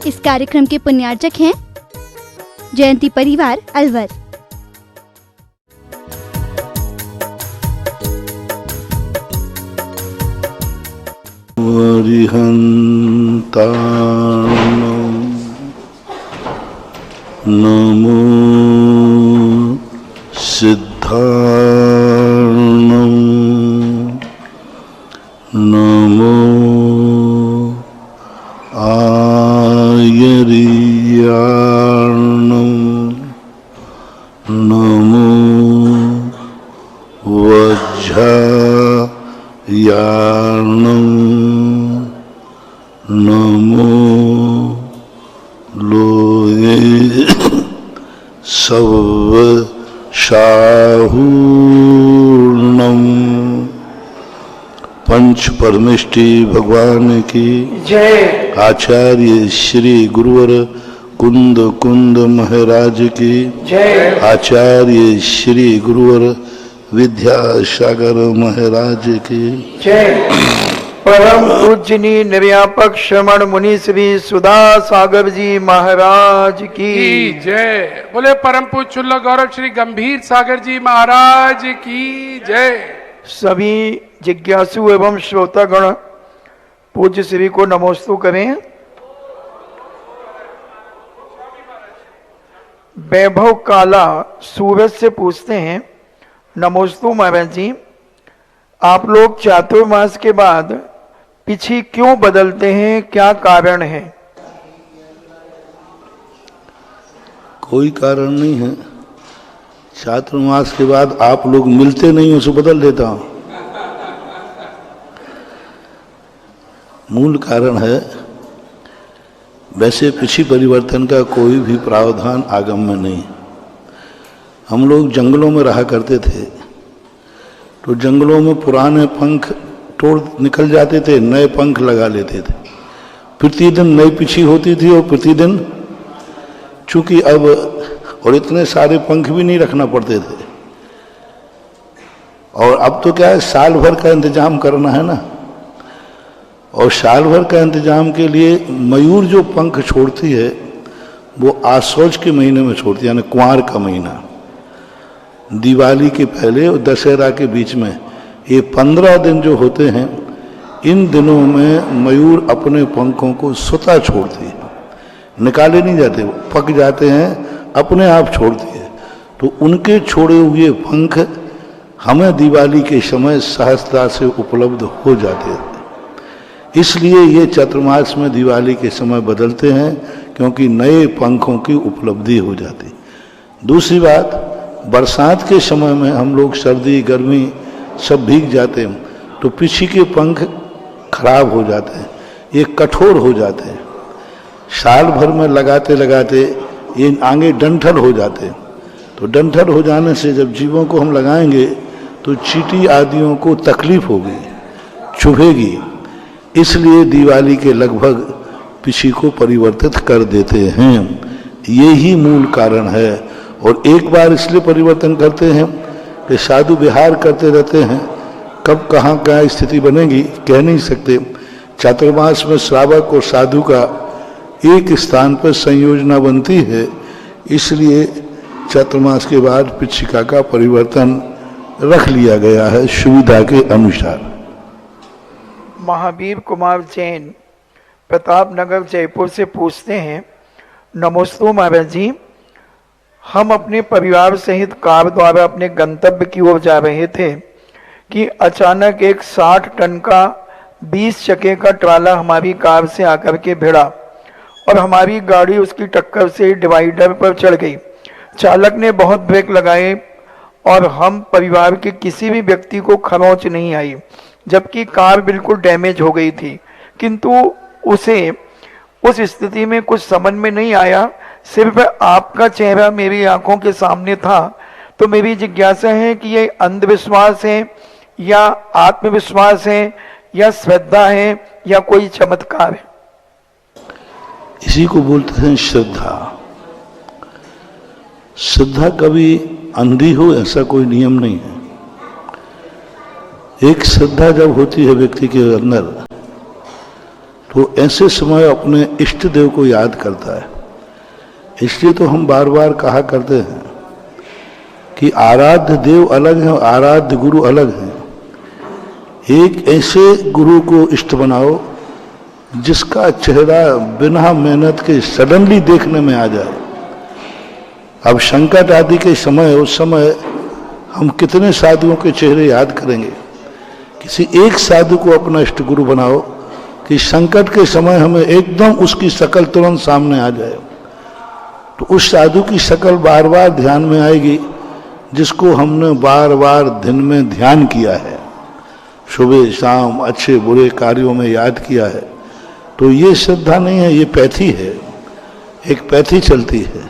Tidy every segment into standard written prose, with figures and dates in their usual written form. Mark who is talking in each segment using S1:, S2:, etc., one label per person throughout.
S1: इस कार्यक्रम के पुण्यार्चक हैं जयंती परिवार अलवर।
S2: नमो सिद्धार्णं नमो आयर्याणं नमो वज्रायाणं नमो लोये सवशाहूर्णम। पंच परमेष्टि भगवान की जय। आचार्य श्री गुरुवर कुंद कुंद महाराज की जय। आचार्य श्री गुरुवर विद्यासागर महाराज की जय।
S3: परम पूजनी निर्यापक श्रमण मुनि श्री सुधा सागर जी महाराज की
S4: जय। बोले परम पूज्य चुल्ल गौरव श्री गंभीर सागर जी महाराज की जय।
S3: सभी जिज्ञासु एवं श्रोतागण पूज्य श्री को नमोस्तु करें। वैभव काला सूरज से पूछते हैं, नमोस्तु महाराज जी, आप लोग चातुर्मास के बाद पिछी क्यों बदलते हैं, क्या कारण है?
S2: कोई कारण नहीं है। चातुर्मास के बाद आप लोग मिलते नहीं हो, सो बदल देता हूं। मूल कारण है, वैसे पिछी परिवर्तन का कोई भी प्रावधान आगम में नहीं। हम लोग जंगलों में रहा करते थे, तो जंगलों में पुराने पंख तोड़ निकल जाते थे, नए पंख लगा लेते थे। प्रतिदिन नई पिछी होती थी और प्रतिदिन, चूंकि अब और इतने सारे पंख भी नहीं रखना पड़ते थे, और अब तो क्या है, साल भर का इंतजाम करना है ना, और साल भर का इंतजाम के लिए मयूर जो पंख छोड़ती है वो आश्वज के महीने में छोड़ती है, यानी कुंवार का महीना, दिवाली के पहले और दशहरा के बीच में। ये 15 दिन जो होते हैं, इन दिनों में मयूर अपने पंखों को स्वतः छोड़ती है, निकाले नहीं जाते, वो पक जाते हैं, अपने आप छोड़ती है। तो उनके छोड़े हुए पंख हमें दिवाली के समय सहजता से उपलब्ध हो जाते हैं। इसलिए ये चातुर्मास में दिवाली के समय बदलते हैं, क्योंकि नए पंखों की उपलब्धि हो जाती। दूसरी बात, बरसात के समय में हम लोग सर्दी गर्मी सब भीग जाते हैं, तो पिछी के पंख खराब हो जाते हैं, ये कठोर हो जाते हैं। साल भर में लगाते लगाते ये आगे डंठल हो जाते हैं। तो डंठल हो जाने से जब जीवों को हम लगाएंगे तो चींटी आदियों को तकलीफ होगी, चुभेगी। इसलिए दिवाली के लगभग पिछी को परिवर्तित कर देते हैं। ये ही मूल कारण है। और एक बार इसलिए परिवर्तन करते हैं कि साधु विहार करते रहते हैं, कब कहाँ क्या स्थिति बनेगी कह नहीं सकते। चातुर्मास में श्रावक और साधु का एक स्थान पर संयोजना बनती है, इसलिए चातुर्मास के बाद पिछिका का परिवर्तन रख लिया गया है सुविधा के अनुसार।
S3: महावीर कुमार जैन प्रतापनगर जयपुर से पूछते हैं, नमोस्तु महाराज जी, हम अपने परिवार सहित कार द्वारा अपने गंतव्य की ओर जा रहे थे कि अचानक एक 60 टन का 20 चक्के का ट्राला हमारी कार से आकर के भिड़ा और हमारी गाड़ी उसकी टक्कर से डिवाइडर पर चढ़ गई। चालक ने बहुत ब्रेक लगाए और हम परिवार के किसी भी व्यक्ति को खरोंच नहीं आई, जबकि कार बिल्कुल डैमेज हो गई थी। किंतु उसे उस स्थिति में कुछ समझ में नहीं आया, सिर्फ आपका चेहरा मेरी आंखों के सामने था। तो मेरी जिज्ञासा है कि ये अंधविश्वास है या आत्मविश्वास है या श्रद्धा है या कोई चमत्कार है?
S2: इसी को बोलते हैं श्रद्धा। श्रद्धा कभी अंधी हो ऐसा कोई नियम नहीं है। एक श्रद्धा जब होती है व्यक्ति के अंदर, तो ऐसे समय अपने इष्ट देव को याद करता है। इसलिए तो हम बार बार कहा करते हैं कि आराध्य देव अलग है और आराध्य गुरु अलग है। एक ऐसे गुरु को इष्ट बनाओ जिसका चेहरा बिना मेहनत के सडनली देखने में आ जाए। अब संकट आदि के समय, उस समय हम कितने साधुओं के चेहरे याद करेंगे। किसी एक साधु को अपना इष्ट गुरु बनाओ कि संकट के समय हमें एकदम उसकी शक्ल तुरंत सामने आ जाए। तो उस साधु की शक्ल बार बार ध्यान में आएगी जिसको हमने बार बार दिन में ध्यान किया है, सुबह शाम अच्छे बुरे कार्यों में याद किया है। तो ये श्रद्धा नहीं है, ये पैथी है। एक पैथी चलती है,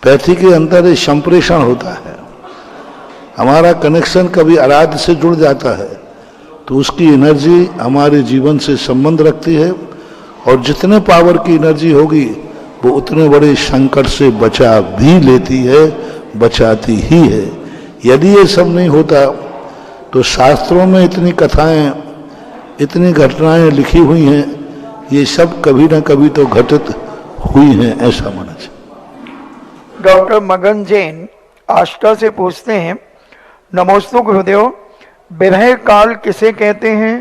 S2: पैथी के अंदर एक संप्रेषण होता है। हमारा कनेक्शन कभी आराध्य से जुड़ जाता है तो उसकी एनर्जी हमारे जीवन से संबंध रखती है, और जितने पावर की एनर्जी होगी वो उतने बड़े संकट से बचा भी लेती है, बचाती ही है। यदि ये सब नहीं होता तो शास्त्रों में इतनी कथाएं, इतनी घटनाएं लिखी हुई हैं, ये सब कभी ना कभी तो घटित हुई हैं, ऐसा माना चाहिए।
S3: डॉक्टर मगन जैन आष्टा से पूछते हैं, नमोस्तु गुरुदेव, विरह काल किसे कहते हैं?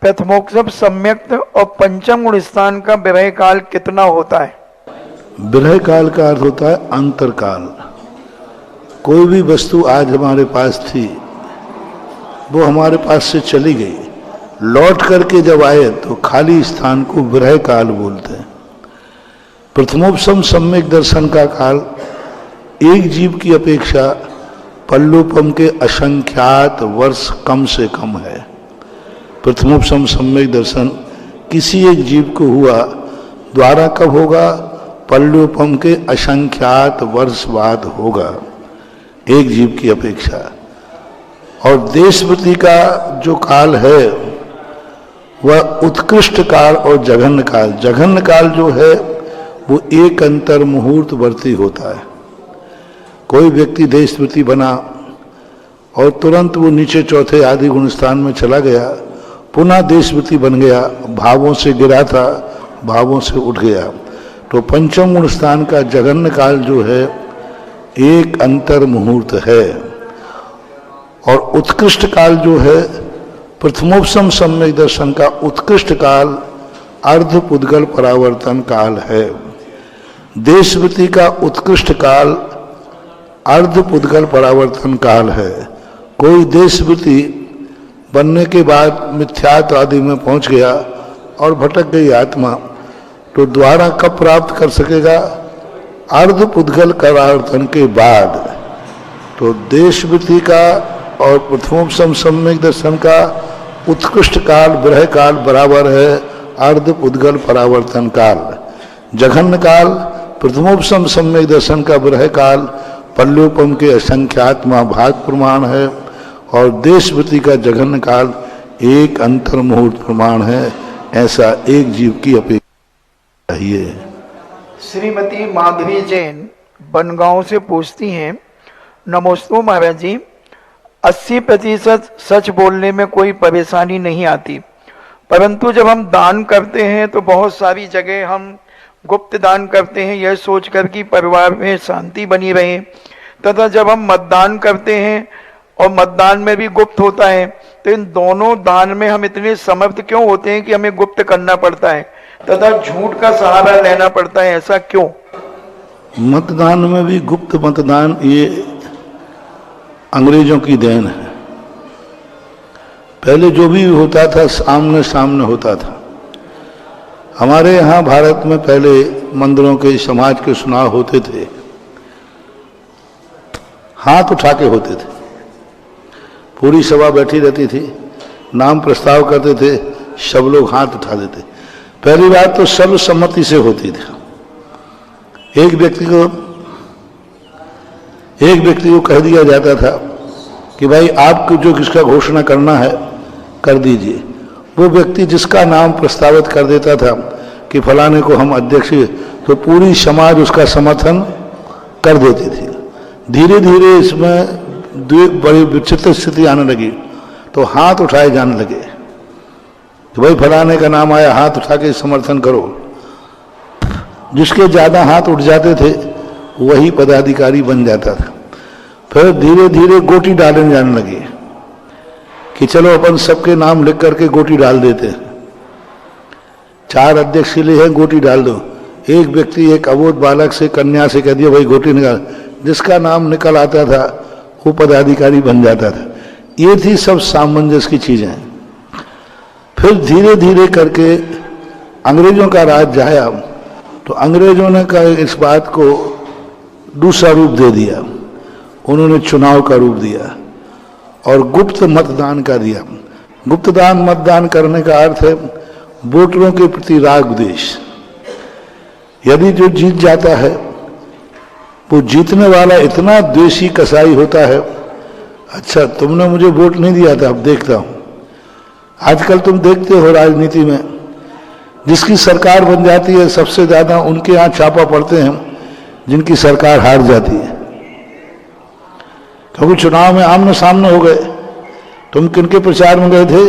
S3: प्रथमोक्ष सम्यक्त और पंचम गुण स्थान का विरह काल कितना होता है?
S2: विरह काल का अर्थ होता है अंतरकाल। कोई भी वस्तु आज हमारे पास थी, वो हमारे पास से चली गई, लौट करके जब आए तो खाली स्थान को विरह काल बोलते हैं। प्रथमोपम सम्यक दर्शन का काल एक जीव की अपेक्षा पल्लुपम के असंख्यात वर्ष कम से कम है। प्रथमोपम सम्यक दर्शन किसी एक जीव को हुआ, द्वारा कब होगा? पल्लुपम के असंख्यात वर्ष बाद होगा, एक जीव की अपेक्षा। और देशवृत्ति का जो काल है वह उत्कृष्ट काल और जघन्य काल। जघन्य काल जो है वो एक अंतर मुहूर्त वर्ती होता है। कोई व्यक्ति देशवृत्ति बना और तुरंत वो नीचे चौथे आदि गुण स्थान में चला गया, पुनः देशवृत्ति बन गया, भावों से गिरा था, भावों से उठ गया। तो पंचम गुण स्थान का जघन्य काल जो है एक अंतर मुहूर्त है। और उत्कृष्ट काल जो है प्रथमोपम सम्यक दर्शन का उत्कृष्ट काल अर्ध पुद्गल परावर्तन काल है। देशवृत्ति का उत्कृष्ट काल अर्ध पुद्गल परावर्तन काल है। कोई देशवृत्ति बनने के बाद मिथ्यात्व आदि में पहुंच गया और भटक गई आत्मा, तो द्वारा कब प्राप्त कर सकेगा? अर्ध पुद्गल परावर्तन के बाद। तो देशवृत्ति का और प्रथमोपम सम्यक दर्शन का उत्कृष्ट काल विरह काल बराबर है अर्ध पुद्गल परावर्तन काल। जघन्य काल प्रथमोपम सम्यक दर्शन का विरह काल पल्लुपम के असंख्यात महाभाग प्रमाण है, और देशवृत्ति का जघन्य काल एक अंतर मुहूर्त प्रमाण है। ऐसा एक जीव की अपेक्षा चाहिए।
S3: श्रीमती माधवी जैन बनगांव से पूछती हैं, नमोस्तु महाराज जी, 80% सच बोलने में कोई परेशानी नहीं आती, परंतु जब हम दान करते हैं तो बहुत सारी जगह हम गुप्त दान करते हैं, यह सोचकर कि परिवार में शांति बनी रहे, तथा जब हम मतदान करते हैं और मतदान में भी गुप्त होता है, तो इन दोनों दान में हम इतने समर्थ क्यों होते हैं कि हमें गुप्त करना पड़ता है तथा झूठ का सहारा लेना पड़ता है? ऐसा क्यों?
S2: मतदान में भी गुप्त मतदान ये अंग्रेजों की देन है। पहले जो भी होता था सामने सामने होता था। हमारे यहाँ भारत में पहले मंदिरों के समाज के चुनाव होते थे, हाथ उठा के होते थे। पूरी सभा बैठी रहती थी, नाम प्रस्ताव करते थे, सब लोग हाथ उठा देते। पहली बात तो सर्वसम्मति से होती थी। एक व्यक्ति को कह दिया जाता था कि भाई आपको जो किसका घोषणा करना है कर दीजिए। वो व्यक्ति जिसका नाम प्रस्तावित कर देता था कि फलाने को हम अध्यक्ष, तो पूरी समाज उसका समर्थन कर देती थी। धीरे धीरे इसमें बड़ी विचित्र स्थिति आने लगी, तो हाथ उठाए जाने लगे। कि भाई फलाने का नाम आया, हाथ उठा के समर्थन करो। जिसके ज्यादा हाथ उठ जाते थे वही पदाधिकारी बन जाता था। फिर धीरे धीरे गोटी डालने जाने लगे कि चलो अपन सबके नाम लिख करके गोटी डाल देते हैं। 4 अध्यक्ष के लिए है, गोटी डाल दो। एक व्यक्ति एक अबोध बालक से, कन्या से कह दिया भाई गोटी निकाल, जिसका नाम निकल आता था वो पदाधिकारी बन जाता था। ये थी सब सामंजस्य की चीजें। फिर धीरे धीरे करके अंग्रेजों का राज आया तो अंग्रेजों ने इस बात को दूसरा रूप दे दिया। उन्होंने चुनाव का रूप दिया और गुप्त मतदान का दिया। गुप्तदान मतदान करने का अर्थ है वोटरों के प्रति राग द्वेष। यदि जो जीत जाता है वो जीतने वाला इतना द्वेषी कसाई होता है, अच्छा तुमने मुझे वोट नहीं दिया था, अब देखता हूं। आजकल तुम देखते हो राजनीति में जिसकी सरकार बन जाती है सबसे ज्यादा उनके यहां छापा पड़ते हैं जिनकी सरकार हार जाती है, क्योंकि चुनाव में आमने सामने हो गए। तुम किनके प्रचार में गए थे?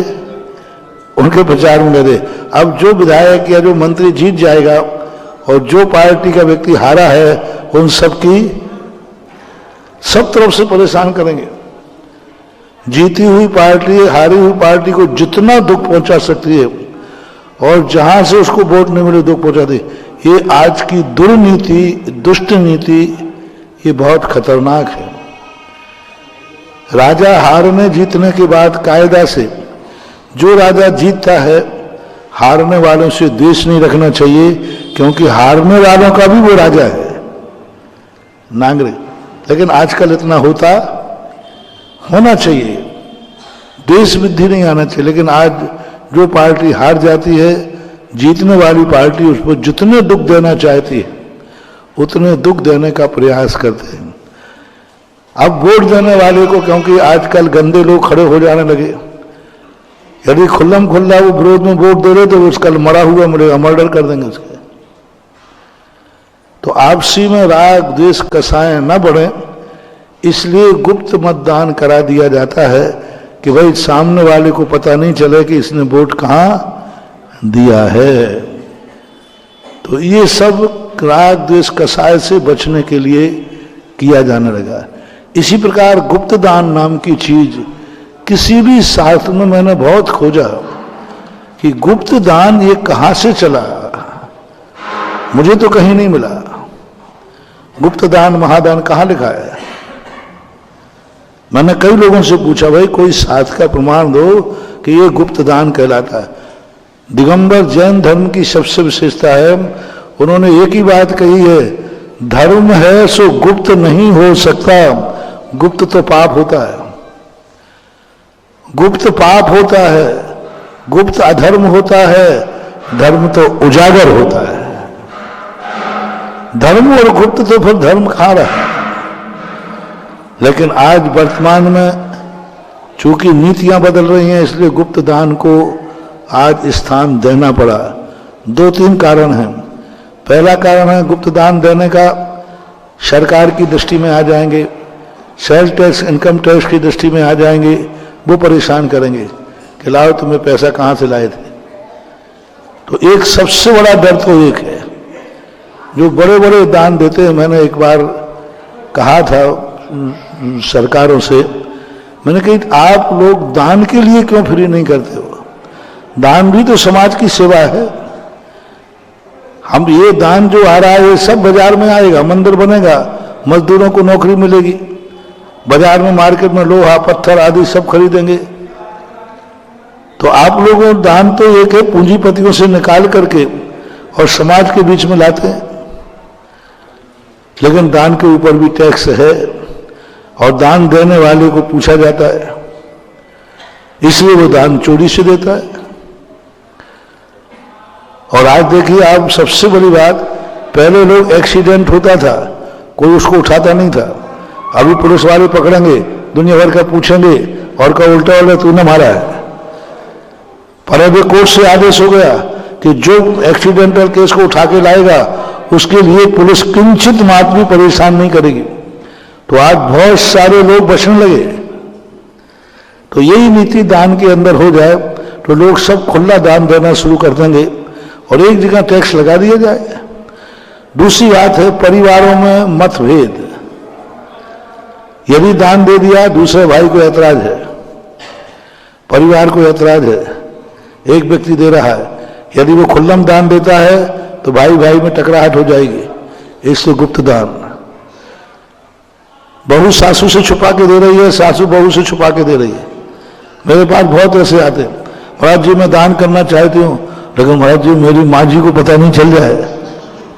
S2: उनके प्रचार में गए थे। अब जो विधायक या जो मंत्री जीत जाएगा और जो पार्टी का व्यक्ति हारा है उन सबकी सब तरफ से परेशान करेंगे। जीती हुई पार्टी हारी हुई पार्टी को जितना दुख पहुंचा सकती है और जहां से उसको वोट नहीं मिले दुख पहुंचा दे, ये आज की दुर्नीति, दुष्ट नीति, ये बहुत खतरनाक है। राजा हारने जीतने के बाद कायदा से जो राजा जीतता है हारने वालों से द्वेष नहीं रखना चाहिए, क्योंकि हारने वालों का भी वो राजा है, नागरिक। लेकिन आजकल इतना होना चाहिए, द्वेष बुद्धि नहीं आना चाहिए। लेकिन आज जो पार्टी हार जाती है, जीतने वाली पार्टी उस पर जितने दुख देना चाहती है उतने दुख देने का प्रयास करते हैं। अब वोट देने वाले को, क्योंकि आजकल गंदे लोग खड़े हो जाने लगे, यदि खुल्लम खुल्ला वो विरोध में वोट दे रहे तो उसका मरा हुआ मिलेगा, मर्डर कर देंगे उसके। तो आपसी में राग द्वेष कसाएं न बढ़े, इसलिए गुप्त मतदान करा दिया जाता है कि भाई सामने वाले को पता नहीं चले कि इसने वोट कहां दिया है। तो ये सब राग द्वेष कसाय से बचने के लिए किया जाने लगा। इसी प्रकार गुप्त दान नाम की चीज किसी भी शास्त्र में मैंने बहुत खोजा कि गुप्त दान ये कहां से चला, मुझे तो कहीं नहीं मिला। गुप्त दान महादान कहां लिखा है? मैंने कई लोगों से पूछा भाई कोई शास्त्र का प्रमाण दो कि ये गुप्त दान कहलाता है। दिगंबर जैन धर्म की सबसे विशेषता है, उन्होंने एक ही बात कही है, धर्म है सो गुप्त नहीं हो सकता। गुप्त तो पाप होता है, गुप्त पाप होता है, गुप्त अधर्म होता है, धर्म तो उजागर होता है। धर्म और गुप्त तो फिर धर्म खा रहा है। लेकिन आज वर्तमान में चूंकि नीतियां बदल रही हैं, इसलिए गुप्त दान को आज स्थान देना पड़ा। 2-3 कारण हैं। पहला कारण है गुप्त दान देने का सरकार की दृष्टि में आ जाएंगे, सेल्स टैक्स, इनकम टैक्स की दृष्टि में आ जाएंगे, वो परेशान करेंगे कि लाओ तुम्हें पैसा कहां से लाए थे। तो एक सबसे बड़ा डर तो एक है, जो बड़े बड़े दान देते हैं। मैंने एक बार कहा था सरकारों से, मैंने कही आप लोग दान के लिए क्यों फ्री नहीं करते हो? दान भी तो समाज की सेवा है। हम ये दान जो आ रहा है ये सब बाजार में आएगा, मंदिर बनेगा, मजदूरों को नौकरी मिलेगी, बाजार में मार्केट में लोहा पत्थर आदि सब खरीदेंगे। तो आप लोगों दान तो एक है पूंजीपतियों से निकाल करके और समाज के बीच में लाते हैं, लेकिन दान के ऊपर भी टैक्स है और दान देने वाले को पूछा जाता है, इसलिए वो दान चोरी से देता है। और आज देखिए आप, सबसे बड़ी बात, पहले लोग एक्सीडेंट होता था कोई उसको उठाता नहीं था, अभी पुलिस वाले पकड़ेंगे, दुनिया भर का पूछेंगे और का उल्टा उल्टा तूने मारा है। पर अभी कोर्ट से आदेश हो गया कि जो एक्सीडेंटल केस को उठा के लाएगा उसके लिए पुलिस किंचित मात्र भी परेशान नहीं करेगी। तो आज बहुत सारे लोग बचने लगे। तो यही नीति दान के अंदर हो जाए तो लोग सब खुला दान देना शुरू कर देंगे और एक जगह टैक्स लगा दिया जाए। दूसरी बात है परिवारों में मतभेद। यदि दान दे दिया, दूसरे भाई को ऐतराज है, परिवार को ऐतराज है, एक व्यक्ति दे रहा है, यदि वो खुल्लम दान देता है तो भाई भाई में टकराहट हो जाएगी, इसलिए गुप्त दान। बहू सासू से छुपा के दे रही है, सासू बहू से छुपा के दे रही है। मेरे पास बहुत ऐसे आते हैं, महाराज जी मैं दान करना चाहती हूँ, लेकिन महाराज जी मेरी माँ जी को पता नहीं चल जाए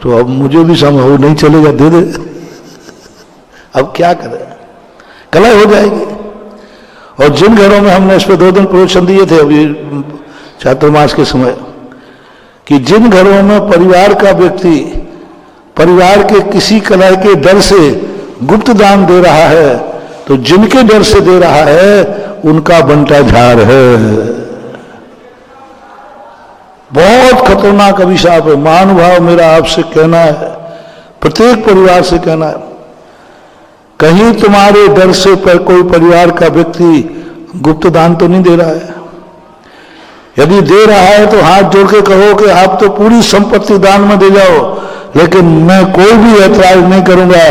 S2: तो अब मुझे भी समझ नहीं चलेगा, दे दे। अब क्या करें, कलह हो जाएगी। और जिन घरों में हमने इस पर 2 दिन प्रवचन दिए थे अभी चातुर्मास के समय, कि जिन घरों में परिवार का व्यक्ति परिवार के किसी कलह के डर से गुप्त दान दे रहा है, तो जिनके डर से दे रहा है उनका बंटा झाड़ है। बहुत खतरनाक अभिशाप है। महानुभाव मेरा आपसे कहना है, प्रत्येक परिवार से कहना है, कहीं तुम्हारे डर से पर कोई परिवार का व्यक्ति गुप्त दान तो नहीं दे रहा है। यदि दे रहा है तो हाथ जोड़ के कहो कि आप तो पूरी संपत्ति दान में दे जाओ, लेकिन मैं कोई भी ऐतराज नहीं करूंगा,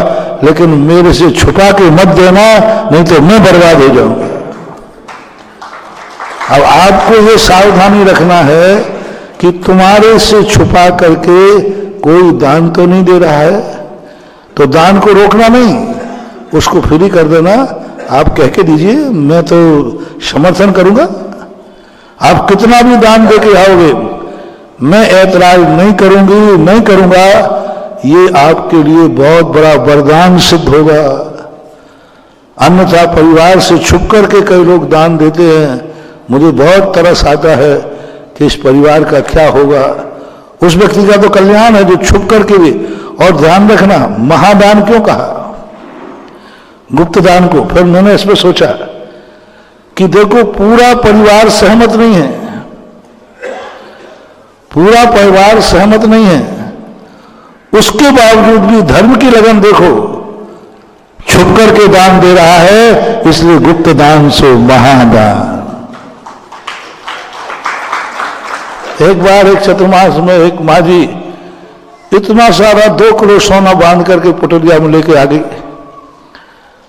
S2: लेकिन मेरे से छुपा के मत देना, नहीं तो मैं बर्बाद हो जाऊंगा। अब आपको ये सावधानी रखना है कि तुम्हारे से छुपा करके कोई दान तो नहीं दे रहा है, तो दान को रोकना नहीं, उसको फ्री कर देना। आप कह के दीजिए मैं तो समर्थन करूंगा, आप कितना भी दान दे के आओगे, मैं ऐतराज नहीं करूंगी, नहीं करूंगा। ये आपके लिए बहुत बड़ा वरदान सिद्ध होगा। अन्यथा परिवार से छुप करके कई लोग दान देते हैं, मुझे बहुत तरस आता है कि इस परिवार का क्या होगा। उस व्यक्ति का तो कल्याण है जो छुप करके भी। और ध्यान रखना, महादान क्यों कहा गुप्त दान को? फिर मैंने इसमें सोचा कि देखो पूरा परिवार सहमत नहीं है, पूरा परिवार सहमत नहीं है, उसके बावजूद भी धर्म की लगन देखो, छुप करके दान दे रहा है, इसलिए गुप्त दान सो महादान। एक बार एक चतुर्मास में एक माँ जी इतना सारा 2 किलो सोना बांध करके पुटलिया में लेके आ गई।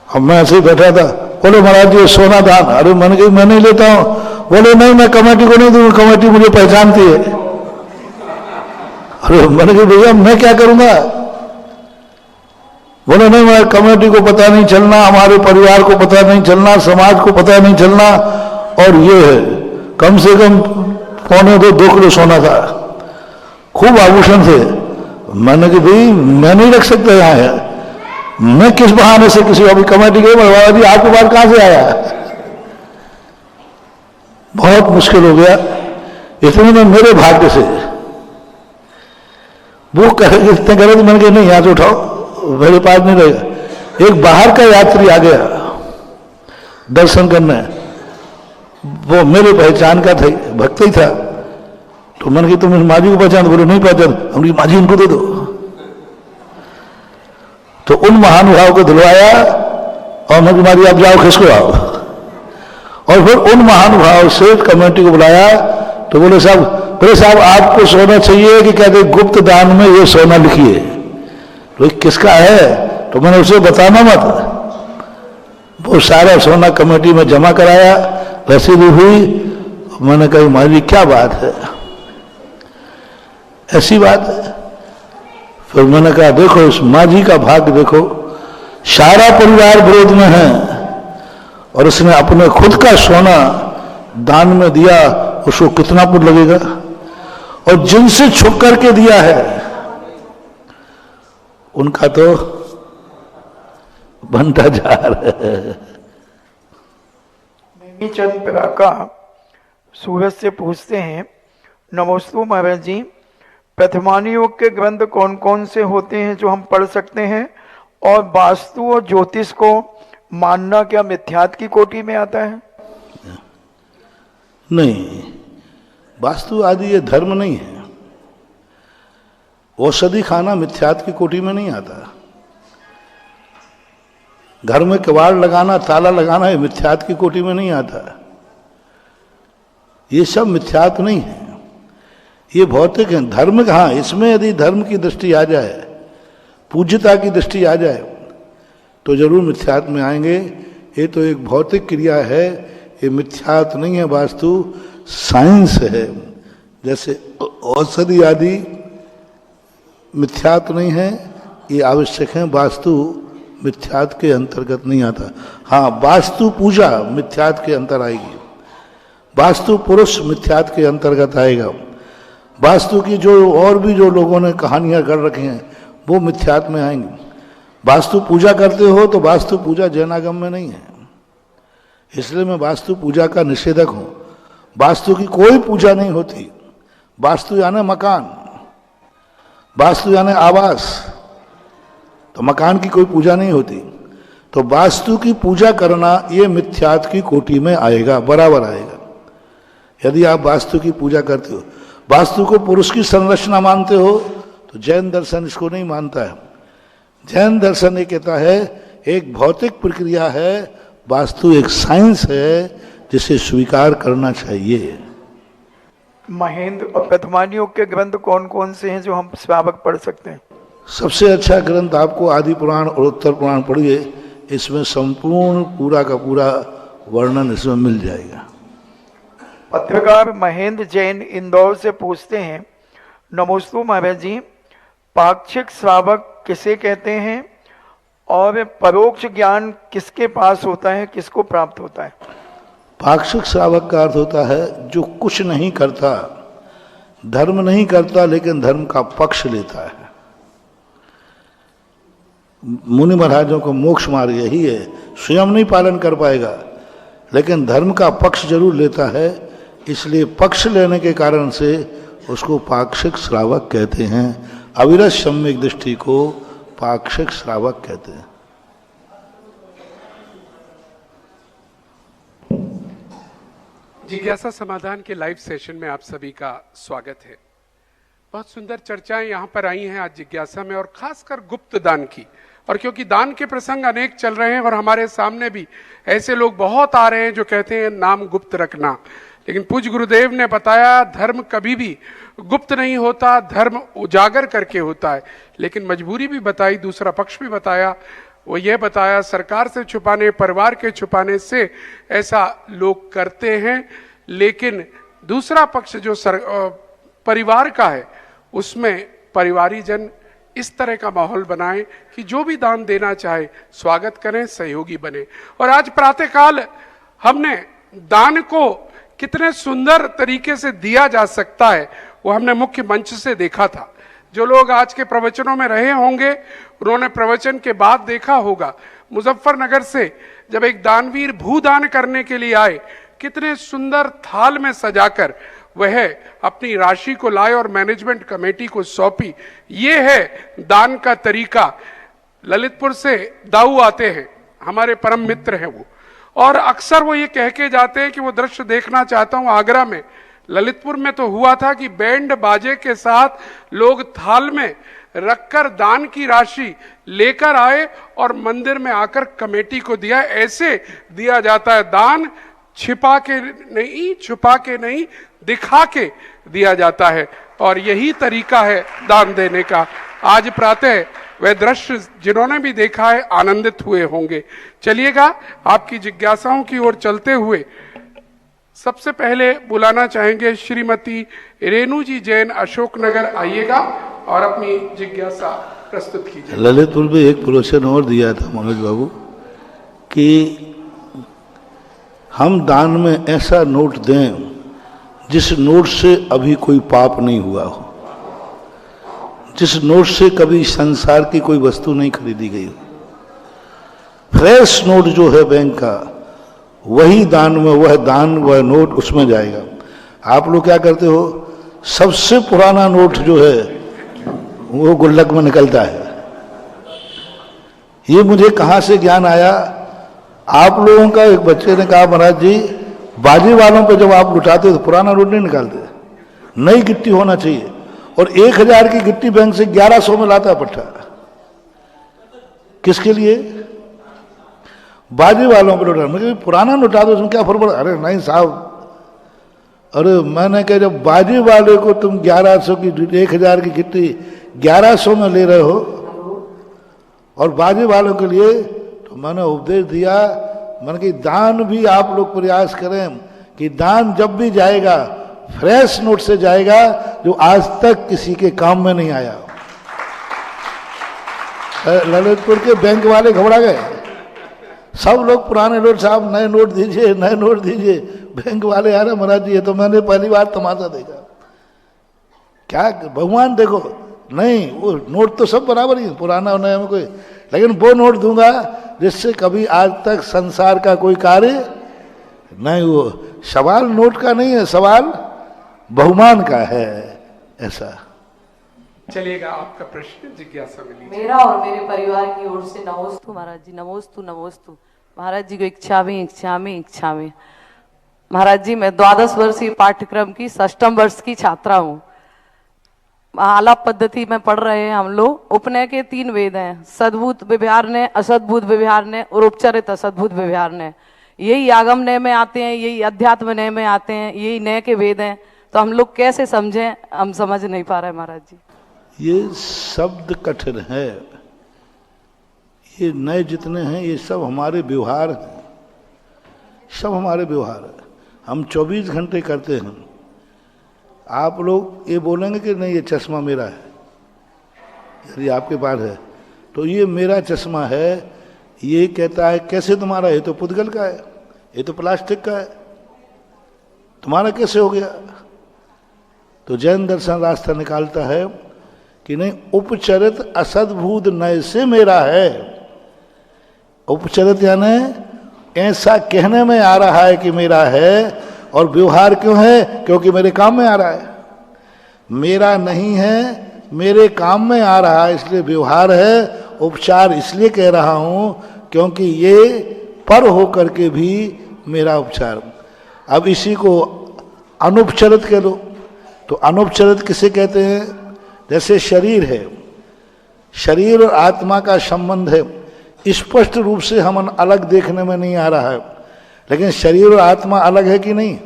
S2: अब मैं ऐसे ही बैठा था, बोले महाराज जी सोना दान। अरे मैंने कहा मैं नहीं लेता हूं। बोले नहीं मैं कमेटी को नहीं दूंगा, कमेटी मुझे पहचानती है। अरे मैंने कहा भैया मैं क्या करूंगा? बोले नहीं मैं कमेटी को पता नहीं चलना, हमारे परिवार को पता नहीं चलना, समाज को पता नहीं चलना। और ये है कम से कम 2 किलो सोना था, खूब आभूषण थे। मैंने कहा भाई मैं नहीं रख सकता यहाँ है, मैं किस बहाने से किसी अभी कमेटी गई, बाबा जी आपके पास कहां से आया? बहुत मुश्किल हो गया। इतने में मेरे भाग्य से वो इतने करे, मैंने कहा नहीं यहाँ से उठाओ, मेरे पास नहीं रहेगा। एक बाहर का यात्री आ गया दर्शन करने, वो मेरे पहचान का था, भक्त ही था। तो मैंने कहा तुम इस माँ जी को पहचान? बोले नहीं पहचान। हमने माँ जी इनको दे दो। तो उन महानुभाव को दिलवाया और मैं तुम्हारी आप जाओ खिसको आओ। और फिर उन महानुभाव से कमेटी को बुलाया तो बोले साहब आपको सोना चाहिए कि कहते गुप्त दान में ये सोना लिखिए। तो किसका है? तो मैंने उसे बताना मत। वो सारा सोना कमेटी में जमा कराया, रसीद हुई। मैंने कहा माँ जी क्या बात है, ऐसी बात है? फिर मैंने कहा देखो इस माँ जी का भाग्य देखो, सारा परिवार विरोध में है और उसने अपने खुद का सोना दान में दिया, उसको कितना पुण्य लगेगा। और जिनसे छुप करके दिया है उनका तो बनता जा रहा है।
S3: चंद पिलाका सूरज से पूछते हैं, नमोस्तु महाराज जी, प्रथमानी योग के ग्रंथ कौन कौन से होते हैं जो हम पढ़ सकते हैं? और वास्तु और ज्योतिष को मानना क्या मिथ्यात की कोटि में आता है?
S2: नहीं, वास्तु आदि ये धर्म नहीं है। औषधि खाना मिथ्यात की कोटि में नहीं आता। घर में किवाड़ लगाना, ताला लगाना ये मिथ्यात की कोटि में नहीं आता। ये सब मिथ्यात्व नहीं है, ये भौतिक है। धर्म कहाँ, इसमें यदि धर्म की दृष्टि आ जाए, पूज्यता की दृष्टि आ जाए तो जरूर मिथ्यात्व में आएंगे। ये तो एक भौतिक क्रिया है, ये मिथ्यात्व नहीं है, वास्तु साइंस है। जैसे औषधि आदि मिथ्यात्व नहीं है, ये आवश्यक है, वास्तु मिथ्यात्व के अंतर्गत नहीं आता। हाँ, वास्तु पूजा मिथ्यात्व के अंतर आएगी, वास्तु पुरुष मिथ्यात्व के अंतर्गत आएगा, वास्तु की जो और भी जो लोगों ने कहानियां कर रखी हैं वो मिथ्यात्व में आएंगे। वास्तु पूजा करते हो तो वास्तु पूजा जैनागम में नहीं है, इसलिए मैं वास्तु पूजा का निषेधक हूं। वास्तु की कोई पूजा नहीं होती। वास्तु यानी मकान, वास्तु यानी आवास, तो मकान की कोई पूजा नहीं होती। तो वास्तु की पूजा करना ये मिथ्यात्व की कोटि में आएगा, बराबर आएगा। यदि आप वास्तु की पूजा करते हो, वास्तु को पुरुष की संरचना मानते हो, तो जैन दर्शन इसको नहीं मानता है। जैन दर्शन ये कहता है एक भौतिक प्रक्रिया है, वास्तु एक साइंस है जिसे स्वीकार करना चाहिए।
S3: महेंद्र और प्रथमान योग के ग्रंथ कौन कौन से हैं जो हम श्रावक पढ़ सकते हैं?
S2: सबसे अच्छा ग्रंथ आपको आदि पुराण और उत्तर पुराण पढ़िए, इसमें संपूर्ण पूरा का पूरा वर्णन इसमें मिल जाएगा।
S3: पत्रकार महेंद्र जैन इंदौर से पूछते हैं, नमोस्तु महाराज जी, पाक्षिक श्रावक किसे कहते हैं और परोक्ष ज्ञान किसके पास होता है, किसको प्राप्त होता है?
S2: पाक्षिक श्रावक का अर्थ होता है जो कुछ नहीं करता, धर्म नहीं करता, लेकिन धर्म का पक्ष लेता है। मुनि महाराजों को मोक्ष मार्ग यही है, स्वयं नहीं पालन कर पाएगा लेकिन धर्म का पक्ष जरूर लेता है, इसलिए पक्ष लेने के कारण से उसको पाक्षिक श्रावक कहते हैं। अविरत सम्यक दृष्टि को पाक्षिक श्रावक कहते हैं।
S4: जिज्ञासा समाधान के लाइव सेशन में आप सभी का स्वागत है। बहुत सुंदर चर्चाएं यहाँ पर आई हैं आज जिज्ञासा में, और खासकर गुप्त दान की। और क्योंकि दान के प्रसंग अनेक चल रहे हैं और हमारे सामने भी ऐसे लोग बहुत आ रहे हैं जो कहते हैं नाम गुप्त रखना, लेकिन पूज्य गुरुदेव ने बताया धर्म कभी भी गुप्त नहीं होता, धर्म उजागर करके होता है। लेकिन मजबूरी भी बताई, दूसरा पक्ष भी बताया, वो ये बताया सरकार से छुपाने, परिवार के छुपाने से ऐसा लोग करते हैं। लेकिन दूसरा पक्ष जो परिवार का है, उसमें परिवारीजन इस तरह का माहौल बनाएं कि जो भी दान देना चाहे स्वागत करें, सहयोगी बने। और आज प्रातःकाल हमने दान को कितने सुंदर तरीके से दिया जा सकता है वो हमने मुख्य मंच से देखा था। जो लोग आज के प्रवचनों में रहे होंगे उन्होंने प्रवचन के बाद देखा होगा, मुजफ्फरनगर से जब एक दानवीर भूदान करने के लिए आए, कितने सुंदर थाल में सजाकर वह अपनी राशि को लाए और मैनेजमेंट कमेटी को सौंपी। ये है दान का तरीका। ललितपुर से दाऊ आते हैं, हमारे परम मित्र हैं वो, और अक्सर वो ये कह के जाते हैं कि वो दृश्य देखना चाहता हूं आगरा में। ललितपुर में तो हुआ था कि बैंड बाजे के साथ लोग थाल में रखकर दान की राशि लेकर आए और मंदिर में आकर कमेटी को दिया। ऐसे दिया जाता है दान, छिपा के नहीं, छुपा के नहीं, दिखा के दिया जाता है। और यही तरीका है दान देने का। आज प्रातः वह दृश्य जिन्होंने भी देखा है आनंदित हुए होंगे। चलिएगा आपकी जिज्ञासाओं की ओर चलते हुए सबसे पहले बुलाना चाहेंगे श्रीमती रेणु जी जैन, अशोकनगर, आइएगा और अपनी जिज्ञासा प्रस्तुत कीजिए।
S2: ललितपुर में एक प्रवचन और दिया था मनोज बाबू कि हम दान में ऐसा नोट दें जिस नोट से अभी कोई पाप नहीं हुआ हो, जिस नोट से कभी संसार की कोई वस्तु नहीं खरीदी गई हो। फ्रेश नोट जो है बैंक का, वही दान में, वह नोट उसमें जाएगा। आप लोग क्या करते हो, सबसे पुराना नोट जो है वो गुल्लक में निकलता है। ये मुझे कहां से ज्ञान आया, आप लोगों का एक बच्चे ने कहा महाराज जी बाजी वालों पे जब आप लुटाते तो पुराना नोट नहीं निकालते, नई गिट्टी होना चाहिए। और 1000 की गिट्टी बैंक से 1100 में लाता है पट्टा। किसके लिए? बाजी वालों पर लुटा। मुझे पुराना लुटा दो, उसमें क्या फर्क पड़ा? अरे नहीं साहब, अरे मैंने कहा जब बाजी वाले को तुम 1100 की 1000 की किट्टी 1100 में ले रहे हो और बाजी वालों के लिए, तो मैंने उपदेश दिया, मैंने कि दान भी आप लोग प्रयास करें कि दान जब भी जाएगा फ्रेश नोट से जाएगा जो आज तक किसी के काम में नहीं आया। ललितपुर के बैंक वाले घबरा गए, सब लोग पुराने नोट, साहब नए नोट दीजिए, नए नोट दीजिए। बैंक वाले आ रहे महाराज जी, ये तो मैंने पहली बार तमाशा देखा। क्या भगवान देखो, नहीं वो नोट तो सब बराबर ही, पुराना और नया में कोई, लेकिन वो नोट दूंगा जिससे कभी आज तक संसार का कोई कार्य नहीं। वो सवाल नोट का नहीं है, सवाल बहुमान का है। ऐसा
S4: चलिएगा, आपका प्रश्न जिज्ञासा मिली।
S5: मेरा और मेरे परिवार की ओर से नमोस्तु महाराज जी, नमोस्तु नमोस्तु महाराज जी को इच्छामी इच्छामी इच्छामी। महाराज जी मैं 12 वर्षीय पाठ्यक्रम की 6म वर्ष की छात्रा हूँ। आलाप पद्धति में पढ़ रहे हैं हम लोग। उपनय के 3 वेद हैं, सद्भूत व्यवहार ने, असद्भूत व्यवहार ने और उपचरित असद्भूत व्यवहार ने। यही आगम नय में आते हैं, यही अध्यात्म नय में आते हैं, यही नय के वेद हैं। तो हम लोग कैसे समझें, हम समझ नहीं पा रहे महाराज जी।
S2: ये शब्द कठिन है, ये नए जितने हैं ये सब हमारे व्यवहार हैं, सब हमारे व्यवहार है। हम 24 घंटे करते हैं। आप लोग ये बोलेंगे कि नहीं ये चश्मा मेरा है, यदि आपके पास है तो ये मेरा चश्मा है। ये कहता है कैसे तुम्हारा, ये तो पुद्गल का है, ये तो प्लास्टिक का है, तुम्हारा कैसे हो गया? तो जैन दर्शन रास्ता निकालता है कि नहीं, उपचरित असद्भूत नय से मेरा है। उपचरित यानी ऐसा कहने में आ रहा है कि मेरा है, और व्यवहार क्यों है? क्योंकि मेरे काम में आ रहा है। मेरा नहीं है, मेरे काम में आ रहा है, इसलिए व्यवहार है। उपचार इसलिए कह रहा हूं क्योंकि ये पर होकर के भी मेरा उपचार। अब इसी को अनुपचरित कह लो, तो अनुपचरित किसे कहते हैं? जैसे शरीर है, शरीर और आत्मा का संबंध है, स्पष्ट रूप से हम अलग देखने में नहीं आ रहा है, लेकिन शरीर और आत्मा अलग है कि नहीं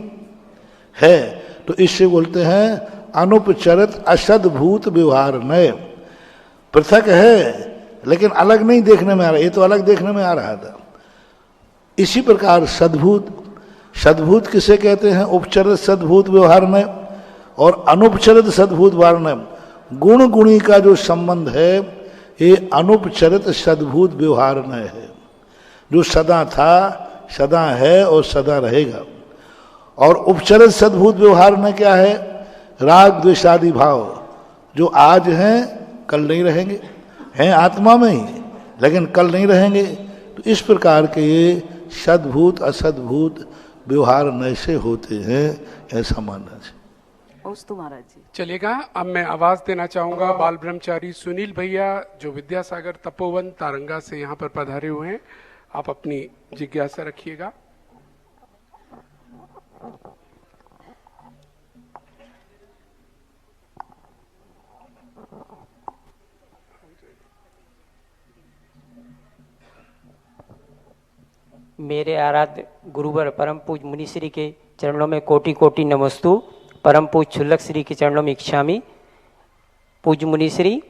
S2: है? तो इससे बोलते हैं अनुपचरित असद्भूत व्यवहार नय। पृथक है लेकिन अलग नहीं देखने में आ रहा, ये तो अलग देखने में आ रहा था। इसी प्रकार सद्भूत, सद्भूत किसे कहते हैं? उपचरित सद्भूत व्यवहार नय और अनुपचरित सद्भूत व्यवहार नय। गुण गुणी का जो संबंध है ये अनुपचरित सद्भूत व्यवहार नय है, जो सदा था, सदा है और सदा रहेगा। और उपचरित सद्भूत व्यवहार में क्या है? राग द्वेषादि भाव जो आज हैं कल नहीं रहेंगे, हैं आत्मा में ही लेकिन कल नहीं रहेंगे। तो इस प्रकार के ये सद्भूत असद्भूत व्यवहार नय से होते हैं, ऐसा मानना चाहिए।
S5: महाराज जी
S4: चलिएगा, अब मैं आवाज देना चाहूंगा बाल ब्रह्मचारी सुनील भैया जो विद्यासागर तपोवन तारंगा से यहाँ पर पधारे हुए हैं। आप अपनी जिज्ञासा रखिएगा।
S6: मेरे आराध्य गुरुवर परम पूज मुनिश्री के चरणों में कोटि कोटि नमस्तु। परम पूज छुल्लक श्री के चरणों में इच्छामी। पूज मुनिश्री,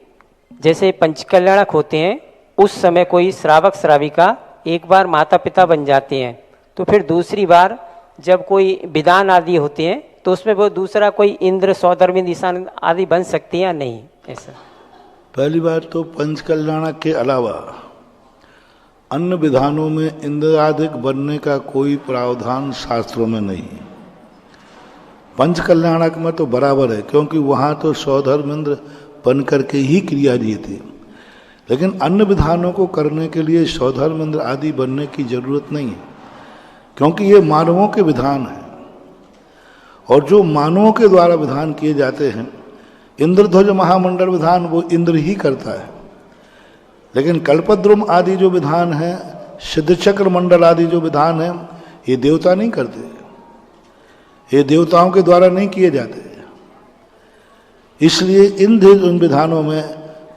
S6: जैसे पंचकल्याणक होते हैं उस समय कोई श्रावक श्राविका एक बार माता पिता बन जाते हैं, तो फिर दूसरी बार जब कोई विधान आदि होते हैं तो उसमें वो दूसरा कोई इंद्र सौधर्मी निशान आदि बन सकते हैं या नहीं? ऐसा
S2: पहली बात तो पंचकल्याणक के अलावा अन्य विधानों में इंद्राधिक बनने का कोई प्रावधान शास्त्रों में नहीं। पंचकल्याणक में तो बराबर है, क्योंकि वहाँ तो सौधर्मेंद्र बन करके ही क्रिया दिए थे। लेकिन अन्य विधानों को करने के लिए सौधर्मेंद्र आदि बनने की जरूरत नहीं है, क्योंकि ये मानवों के विधान हैं और जो मानवों के द्वारा विधान किए जाते हैं, इंद्रध्वज महामंडल विधान वो इंद्र ही करता है। लेकिन कल्पद्रुम आदि जो विधान है, सिद्धचक्र मंडल आदि जो विधान है, ये देवता नहीं करते, ये देवताओं के द्वारा नहीं किए जाते। इसलिए इन विधानों में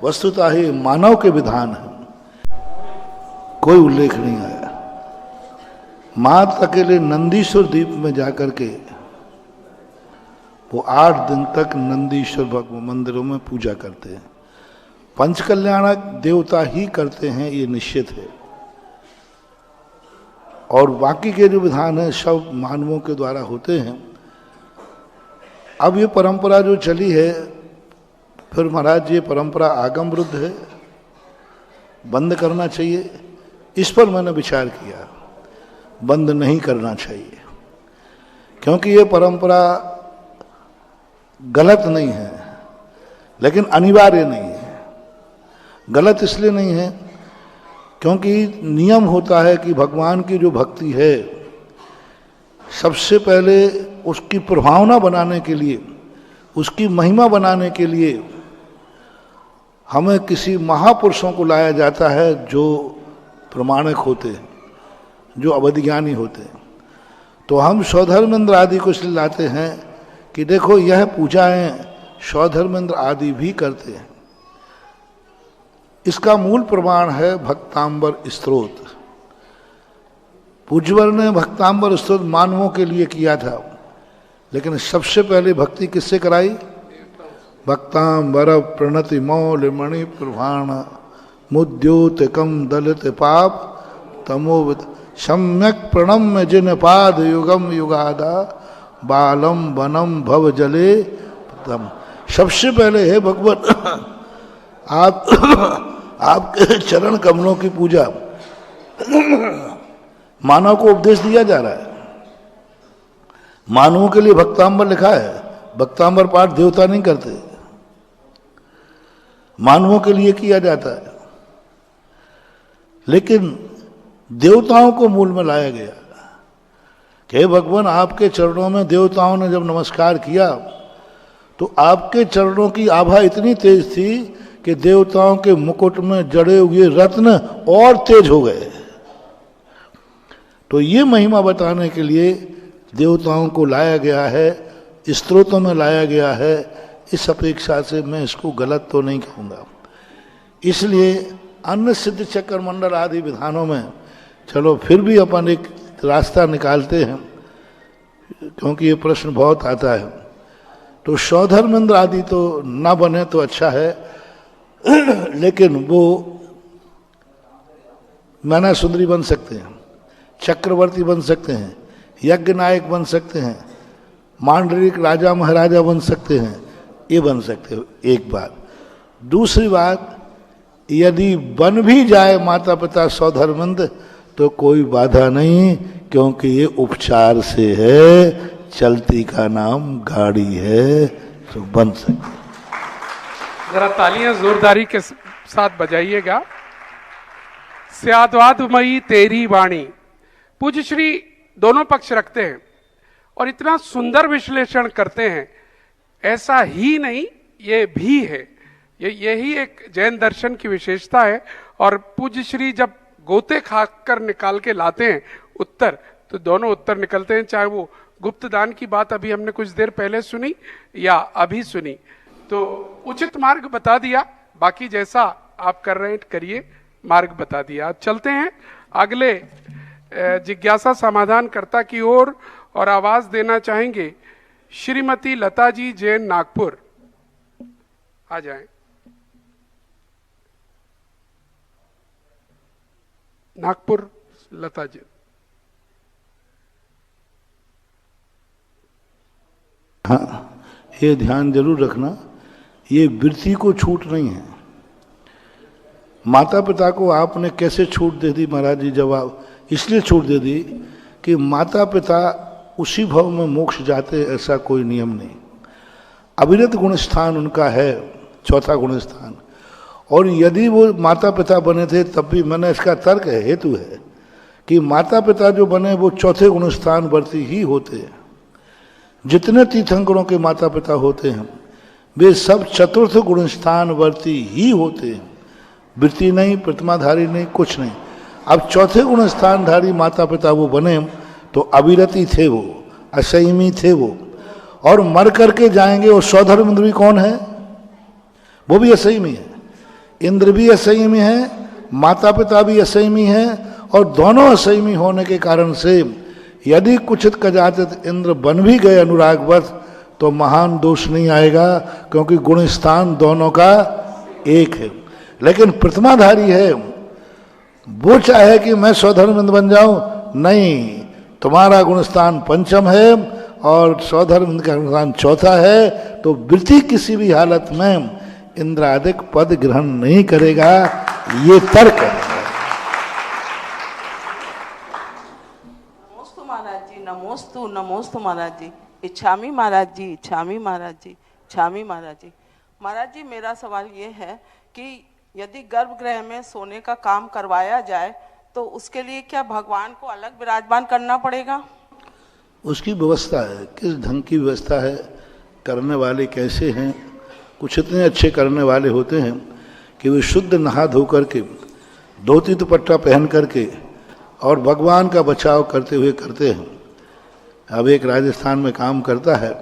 S2: वस्तुतः ही मानव के विधान है, कोई उल्लेख नहीं आया। मात अकेले नंदीश्वर द्वीप में जाकर के वो 8 दिन तक नंदीश्वर भगवान मंदिरों में पूजा करते हैं। पंचकल्याणक देवता ही करते हैं, ये निश्चित है। और बाकी के जो विधान हैं सब मानवों के द्वारा होते हैं। अब ये परंपरा जो चली है, फिर महाराज ये परंपरा आगम विरुद्ध है, बंद करना चाहिए। इस पर मैंने विचार किया, बंद नहीं करना चाहिए, क्योंकि ये परंपरा गलत नहीं है, लेकिन अनिवार्य नहीं है। गलत इसलिए नहीं है क्योंकि नियम होता है कि भगवान की जो भक्ति है, सबसे पहले उसकी प्रभावना बनाने के लिए, उसकी महिमा बनाने के लिए हमें किसी महापुरुषों को लाया जाता है जो प्रमाणिक होते हैं, जो अवधिज्ञानी होते हैं। तो हम स्वधर्मेंद्र आदि को इसलिए लाते हैं कि देखो यह पूजाएं स्वधर्मेंद्र आदि भी करते हैं। इसका मूल प्रमाण है भक्तांबर स्तोत्र। पूज्यवर ने भक्तांबर स्तोत्र मानवों के लिए किया था, लेकिन सबसे पहले भक्ति किससे कराई? भक्तांबर प्रणति मौल मणि प्रभाण मुद्योतकम दलित पाप तमोविद सम्यक प्रणम्य जिन पाद युगम युगादा बालम वनम भव जले तम। सबसे पहले है भगवान आपके चरण कमलों की पूजा मानव को उपदेश दिया जा रहा है। मानवों के लिए भक्तांबर लिखा है, भक्तांबर पाठ देवता नहीं करते, मानवों के लिए किया जाता है। लेकिन देवताओं को मूल में लाया गया कि हे भगवान, आपके चरणों में देवताओं ने जब नमस्कार किया तो आपके चरणों की आभा इतनी तेज थी कि देवताओं के मुकुट में जड़े हुए रत्न और तेज हो गए। तो ये महिमा बताने के लिए देवताओं को लाया गया है, स्तोत्रों में लाया गया है। इस अपेक्षा से मैं इसको गलत तो नहीं कहूँगा। इसलिए अन्य सिद्ध चक्र मंडल आदि विधानों में चलो फिर भी अपन एक रास्ता निकालते हैं, क्योंकि ये प्रश्न बहुत आता है। तो स्वधर्मेंद्र आदि तो ना बने तो अच्छा है, लेकिन वो मैना सुंदरी बन सकते हैं, चक्रवर्ती बन सकते हैं, यज्ञ नायक बन सकते हैं, मांडलिक राजा महाराजा बन सकते हैं, ये बन सकते हो। एक बात। दूसरी बात, यदि बन भी जाए माता पिता स्वधर्मेंद्र तो कोई बाधा नहीं, क्योंकि ये उपचार से है, चलती का नाम गाड़ी है, तो बन सकते।
S4: जरा तालियां जोरदारी के साथ बजाइएगा। स्याद्वादमयी तेरी वाणी। पूज्य श्री दोनों पक्ष रखते हैं और इतना सुंदर विश्लेषण करते हैं। ऐसा ही नहीं, ये भी है, यही एक जैन दर्शन की विशेषता है। और पूज्य श्री जब गोते खाकर निकाल के लाते हैं उत्तर, तो दोनों उत्तर निकलते हैं, चाहे वो गुप्त दान की बात अभी हमने कुछ देर पहले सुनी या अभी सुनी, तो उचित मार्ग बता दिया। बाकी जैसा आप कर रहे हैं करिए, मार्ग बता दिया। अब चलते हैं अगले जिज्ञासा समाधानकर्ता की ओर और आवाज देना चाहेंगे श्रीमती लता जी जैन, नागपुर। आ जाएं। नागपुर लता जी।
S2: हाँ, ये ध्यान जरूर रखना, ये वृत्ति को छूट नहीं है। माता पिता को आपने कैसे छूट दे दी महाराज जी? जवाब इसलिए छूट दे दी कि माता पिता उसी भव में मोक्ष जाते, ऐसा कोई नियम नहीं। अविरत गुण स्थान उनका है, चौथा गुण स्थान। और यदि वो माता पिता बने थे तब भी, मैंने इसका तर्क है, हेतु है कि माता पिता जो बने वो चौथे गुण स्थान वर्ती ही होते हैं। जितने तीर्थंकरों के माता पिता होते हैं वे सब चतुर्थ गुण स्थान वर्ती ही होते हैं, वृत्ति नहीं, प्रतिमाधारी नहीं, कुछ नहीं। अब चौथे गुण स्थानधारी माता पिता वो बने तो अविरति थे, वो असंयमी थे वो, और मर करके जाएंगे। और स्वधर्मेंद्र भी कौन है? वो भी असंयमी है। इंद्र भी असंयमी है, माता पिता भी असंयमी है, और दोनों असंयमी होने के कारण से यदि कुछित कदाचित इंद्र बन भी गए अनुरागवश, तो महान दोष नहीं आएगा, क्योंकि गुण स्थान दोनों का एक है। लेकिन प्रतिमाधारी है, वो चाहे कि मैं स्वधर्मिंद बन जाऊं, नहीं, तुम्हारा गुणस्थान पंचम है और स्वधर्मिंद का गुणस्थान चौथा है, तो वृत्ति किसी भी हालत में इंद्रादिक पद ग्रहण नहीं करेगा, ये तर्क है।
S7: नमोस्तु महाराज जी, नमोस्तु नमोस्तु महाराज जी, इच्छामी महाराज जी, इच्छामी महाराज जी, इच्छामी महाराज जी। महाराज जी, मेरा सवाल ये है कि यदि गर्भगृह में सोने का काम करवाया जाए तो उसके लिए क्या भगवान को अलग विराजमान करना पड़ेगा?
S2: उसकी व्यवस्था है, किस ढंग की व्यवस्था है, करने वाले कैसे हैं। कुछ इतने अच्छे करने वाले होते हैं कि वे शुद्ध नहा धो करके, धोती दुपट्टा पहन करके और भगवान का बचाव करते हुए करते हैं। अब एक राजस्थान में काम करता है,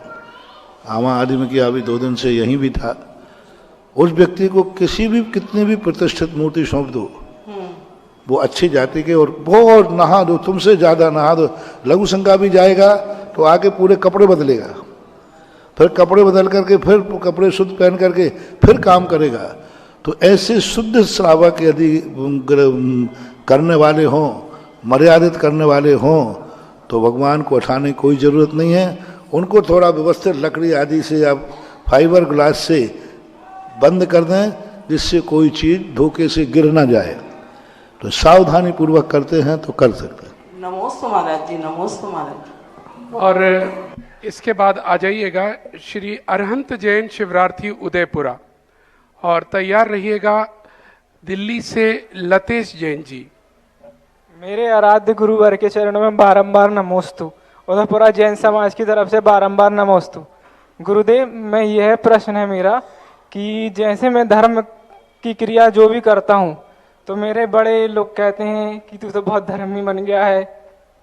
S2: आमा आदि में किया, अभी 2 दिन से यहीं भी था। उस व्यक्ति को किसी भी कितनी भी प्रतिष्ठित मूर्ति सौंप दो, वो अच्छी जाति के और बहुत नहा दो, तुमसे ज़्यादा नहा दो, लघु शंका भी जाएगा तो आके पूरे कपड़े बदलेगा, फिर कपड़े बदल करके फिर कपड़े शुद्ध पहन करके फिर काम करेगा। तो ऐसे शुद्ध श्रावक यदि करने वाले हों, मर्यादित करने वाले हों, तो भगवान को उठाने की कोई ज़रूरत नहीं है। उनको थोड़ा व्यवस्थित लकड़ी आदि से या फाइबर ग्लास से बंद कर दें, जिससे कोई चीज़ धोखे से गिर ना जाए। तो सावधानी पूर्वक करते हैं तो कर सकते हैं।
S7: नमोस्तु महाराज जी, नमोस्तु महाराज जी।
S4: और इसके बाद आ जाइएगा श्री अरहंत जैन शिवरार्थी उदयपुरा, और तैयार रहिएगा दिल्ली से लतेश जैन जी।
S8: मेरे आराध्य गुरुवर के चरणों में बारंबार नमोस्तु, उदयपुरा जैन समाज की तरफ से बारंबार नमोस्तु। गुरुदेव, मैं यह प्रश्न है मेरा कि जैसे मैं धर्म की क्रिया जो भी करता हूँ, तो मेरे बड़े लोग कहते हैं कि तू तो बहुत धर्मी बन गया है,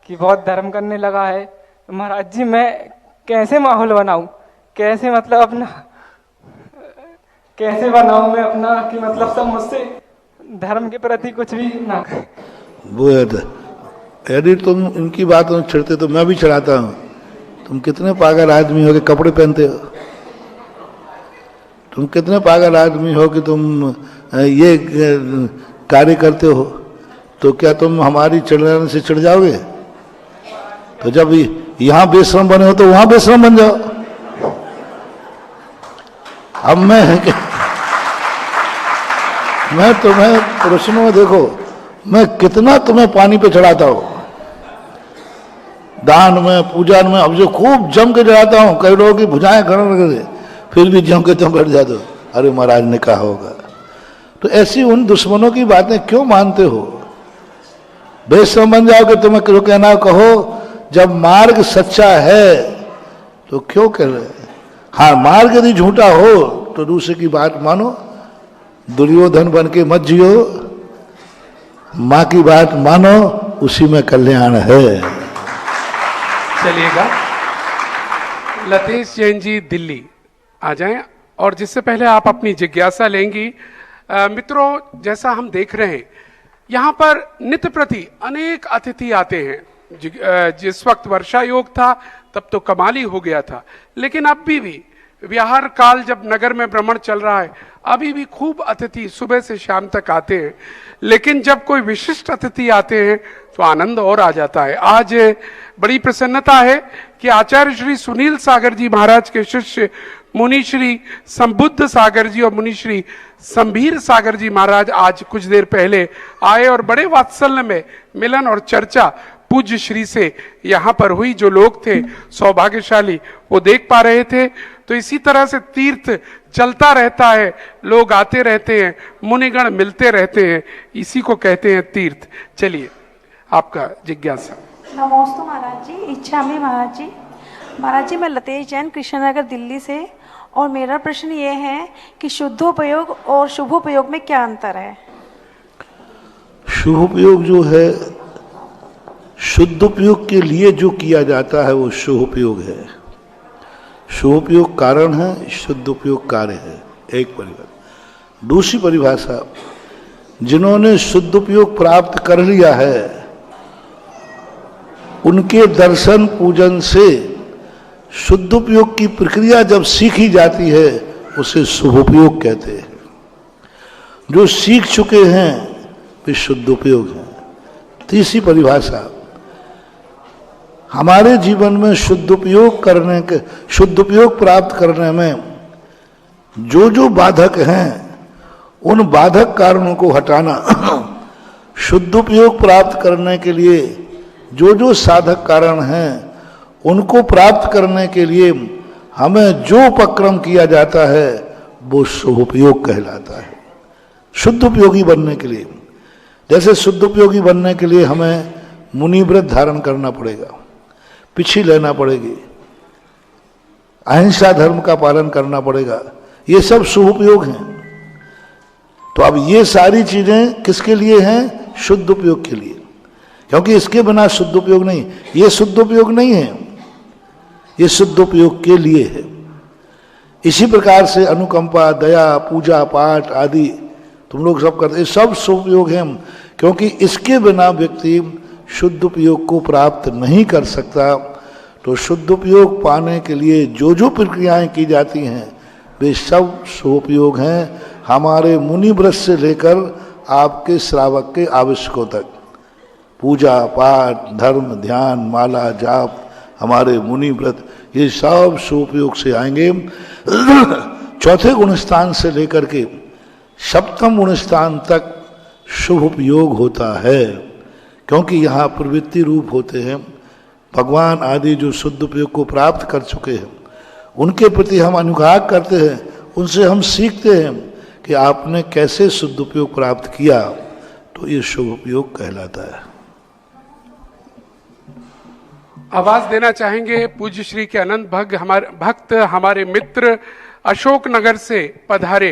S8: कि बहुत धर्म करने लगा है। तो महाराज जी, मैं कैसे माहौल बनाऊं, कैसे मतलब अपना कैसे बनाऊं मैं अपना, कि मतलब सब मुझसे धर्म के प्रति कुछ भी ना करें।
S2: वो यदि तुम इनकी बात में छिड़ते तो मैं भी चढ़ाता हूँ। तुम कितने पागल आदमी हो कि कपड़े पहनते हो, तुम कितने पागल आदमी हो कि तुम ये कार्य करते हो, तो क्या तुम हमारी चढ़ाने से चढ़ जाओगे? तो जब यहाँ बेशरम बने हो तो वहां बेशरम बन जाओ। अब मैं तुम्हें प्रश्नों में देखो, मैं कितना तुम्हें पानी पे चढ़ाता हूँ, दान में पूजा में, अब जो खूब जम के चढ़ाता हूँ। कई लोगों की भुजाएं गड़न लगे, फिर भी जम के तुम बैठ जाते हो, अरे महाराज ने कहा होगा। तो ऐसी उन दुश्मनों की बातें क्यों मानते हो? बेशरम बन जाओ कि तुम्हें क्यों कहना कहो। जब मार्ग सच्चा है तो क्यों कह रहे? हाँ, मार्ग यदि झूठा हो तो दूसरे की बात मानो, दुर्योधन बन के मत जियो, माँ की बात मानो, उसी में कल्याण है।
S4: चलिएगा लतेश जैन जी दिल्ली आ जाएं, और जिससे पहले आप अपनी जिज्ञासा लेंगी। मित्रों, जैसा हम देख रहे हैं यहाँ पर नित्य प्रति अनेक अतिथि आते हैं। जिस वक्त वर्षा योग था तब तो कमाल ही हो गया था, लेकिन अब भी विहार काल जब नगर में भ्रमण चल रहा है, अभी भी खूब अतिथि सुबह से शाम तक आते हैं। लेकिन जब कोई विशिष्ट अतिथि आते हैं तो आनंद और आ जाता है। आज बड़ी प्रसन्नता है कि आचार्य श्री सुनील सागर जी महाराज के शिष्य मुनि श्री संबुद्ध सागर जी और मुनि श्री संभीर सागर जी महाराज आज कुछ देर पहले आए, और बड़े वात्सल्य में मिलन और चर्चा पूज्य श्री से यहाँ पर हुई। जो लोग थे सौभाग्यशाली वो देख पा रहे थे। तो इसी तरह से तीर्थ चलता रहता है, लोग आते रहते हैं, मुनिगण मिलते रहते हैं, इसी को कहते हैं तीर्थ। चलिए आपका जिज्ञासा।
S9: नमोस्तु महाराज जी, इच्छा में महाराज जी। महाराज जी, मैं लतेश जैन कृष्णनगर दिल्ली से, और मेरा प्रश्न ये है कि शुद्धोपयोग और शुभोपयोग में क्या अंतर है?
S2: शुभोपयोग जो है, शुद्धोपयोग के लिए जो किया जाता है वो शुभोपयोग है। शुभोपयोग कारण है, शुद्धोपयोग कार्य है। एक परिभाषा। दूसरी परिभाषा, जिन्होंने शुद्धोपयोग प्राप्त कर लिया है उनके दर्शन पूजन से शुद्धोपयोग की प्रक्रिया जब सीखी जाती है उसे शुभोपयोग कहते हैं। जो सीख चुके हैं वे शुद्धोपयोग हैं। तीसरी परिभाषा, हमारे जीवन में शुद्धोपयोग प्राप्त करने में जो जो बाधक हैं उन बाधक कारणों को हटाना, शुद्धोपयोग प्राप्त करने के लिए जो जो साधक कारण हैं उनको प्राप्त करने के लिए हमें जो उपक्रम किया जाता है वो शुभोपयोग कहलाता है। शुद्धोपयोगी बनने के लिए, जैसे शुद्धोपयोगी बनने के लिए हमें मुनि व्रत धारण करना पड़ेगा, पिछी लेना पड़ेगी, अहिंसा धर्म का पालन करना पड़ेगा, ये सब शुभोपयोग हैं। तो अब ये सारी चीजें किसके लिए हैं? शुद्ध उपयोग के लिए, क्योंकि इसके बिना शुद्ध उपयोग नहीं। ये शुद्ध उपयोग नहीं है, ये शुद्ध उपयोग के लिए है। इसी प्रकार से अनुकंपा, दया, पूजा पाठ आदि तुम लोग सब करते, सब शुभ उपयोग हैं, क्योंकि इसके बिना व्यक्ति शुद्ध उपयोग को प्राप्त नहीं कर सकता। तो शुद्ध उपयोग पाने के लिए जो जो प्रक्रियाएं की जाती हैं वे सब शुभ उपयोग हैं, हमारे मुनि व्रत से लेकर आपके श्रावक के आवश्यकों तक। पूजा पाठ, धर्म, ध्यान, माला, जाप, हमारे मुनि व्रत, ये सब शुभ उपयोग से आएंगे। चौथे गुण स्थान से लेकर के सप्तम गुण स्थान तक शुभ उपयोग होता है, क्योंकि यहाँ प्रवृत्ति रूप होते हैं। भगवान आदि जो शुद्ध उपयोग को प्राप्त कर चुके हैं उनके प्रति हम अनुराग करते हैं, उनसे हम सीखते हैं कि आपने कैसे शुद्ध उपयोग प्राप्त किया, तो ये शुभ उपयोग कहलाता है।
S4: आवाज देना चाहेंगे पूज्य श्री के अनंत भक्त हमारे मित्र अशोक नगर से पधारे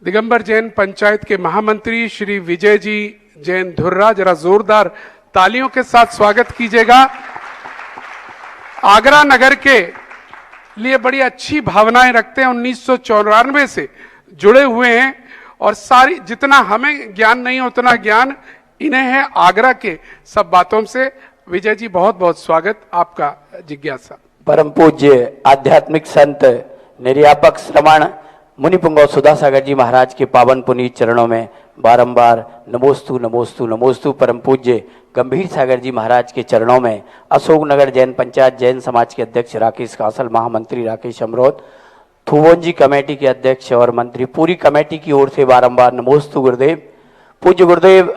S4: दिगंबर जैन पंचायत के महामंत्री श्री विजय जी जैन धुर्रा, जरा जोरदार तालियों के साथ स्वागत कीजिएगा। आगरा नगर के लिए बड़ी अच्छी भावनाएं रखते हैं, 1994 से जुड़े हुए हैं और सारी जितना हमें ज्ञान नहीं है उतना ज्ञान इन्हें है आगरा के सब बातों से। विजय जी बहुत बहुत स्वागत आपका जिज्ञासा।
S10: परम पूज्य आध्यात्मिक संत निर्यापक श्रमण मुनि पुंगव सुधासागर जी महाराज के पावन पुनीत चरणों में बारंबार नमोस्तु नमोस्तु नमोस्तु। परम पूज्य गंभीर सागर जी महाराज के चरणों में अशोकनगर जैन पंचायत जैन समाज के अध्यक्ष राकेश कासल, महामंत्री राकेश अमरोत, थुवोंजी कमेटी के अध्यक्ष और मंत्री, पूरी कमेटी की ओर से बारंबार नमोस्तु गुरुदेव। पूज्य गुरुदेव,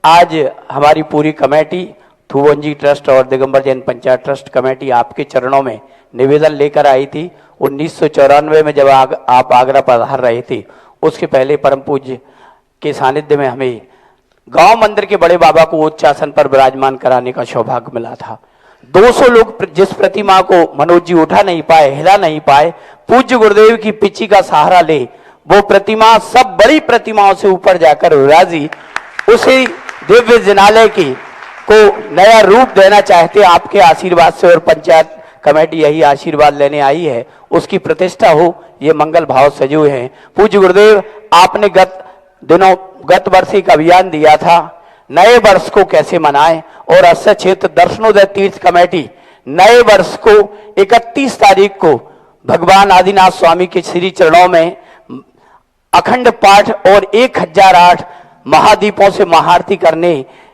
S10: आज हमारी पूरी कमेटी थुवोंजी ट्रस्ट और दिगंबर जैन पंचायत ट्रस्ट कमेटी आपके चरणों में निवेदन लेकर आई थी। 1994 में जब आप आगरा पधार रहे थे, उसके पहले परम पूज्य के सानिध्य में हमें गांव मंदिर के बड़े बाबा को उच्च आसन पर विराजमान कराने का सौभाग्य मिला था। 200 लोग जिस प्रतिमा को मनोज जी उठा नहीं पाए, हिला नहीं पाए, पूज्य गुरुदेव की पिची का सहारा ले वो प्रतिमा सब बड़ी प्रतिमाओं से ऊपर जाकर विराजी, उसी दिव्य जिनालय की को नया रूप देना चाहते आपके आशीर्वाद से, और पंचायत कमेटी यही आशीर्वाद लेने आई है, उसकी प्रतिष्ठा हो, ये मंगल भाव सजे हुए हैं। पूज्य गुरुदेव, आपने गत वर्ष एक अभियान दिया था, नए वर्ष को कैसे मनाएं, और अस्य क्षेत्र दर्शनोदय तीर्थ कमेटी नए वर्ष को 31 तारीख को भगवान आदिनाथ स्वामी के श्री चरणों में अखंड पाठ और 1008 महादीपों से महाआरती करने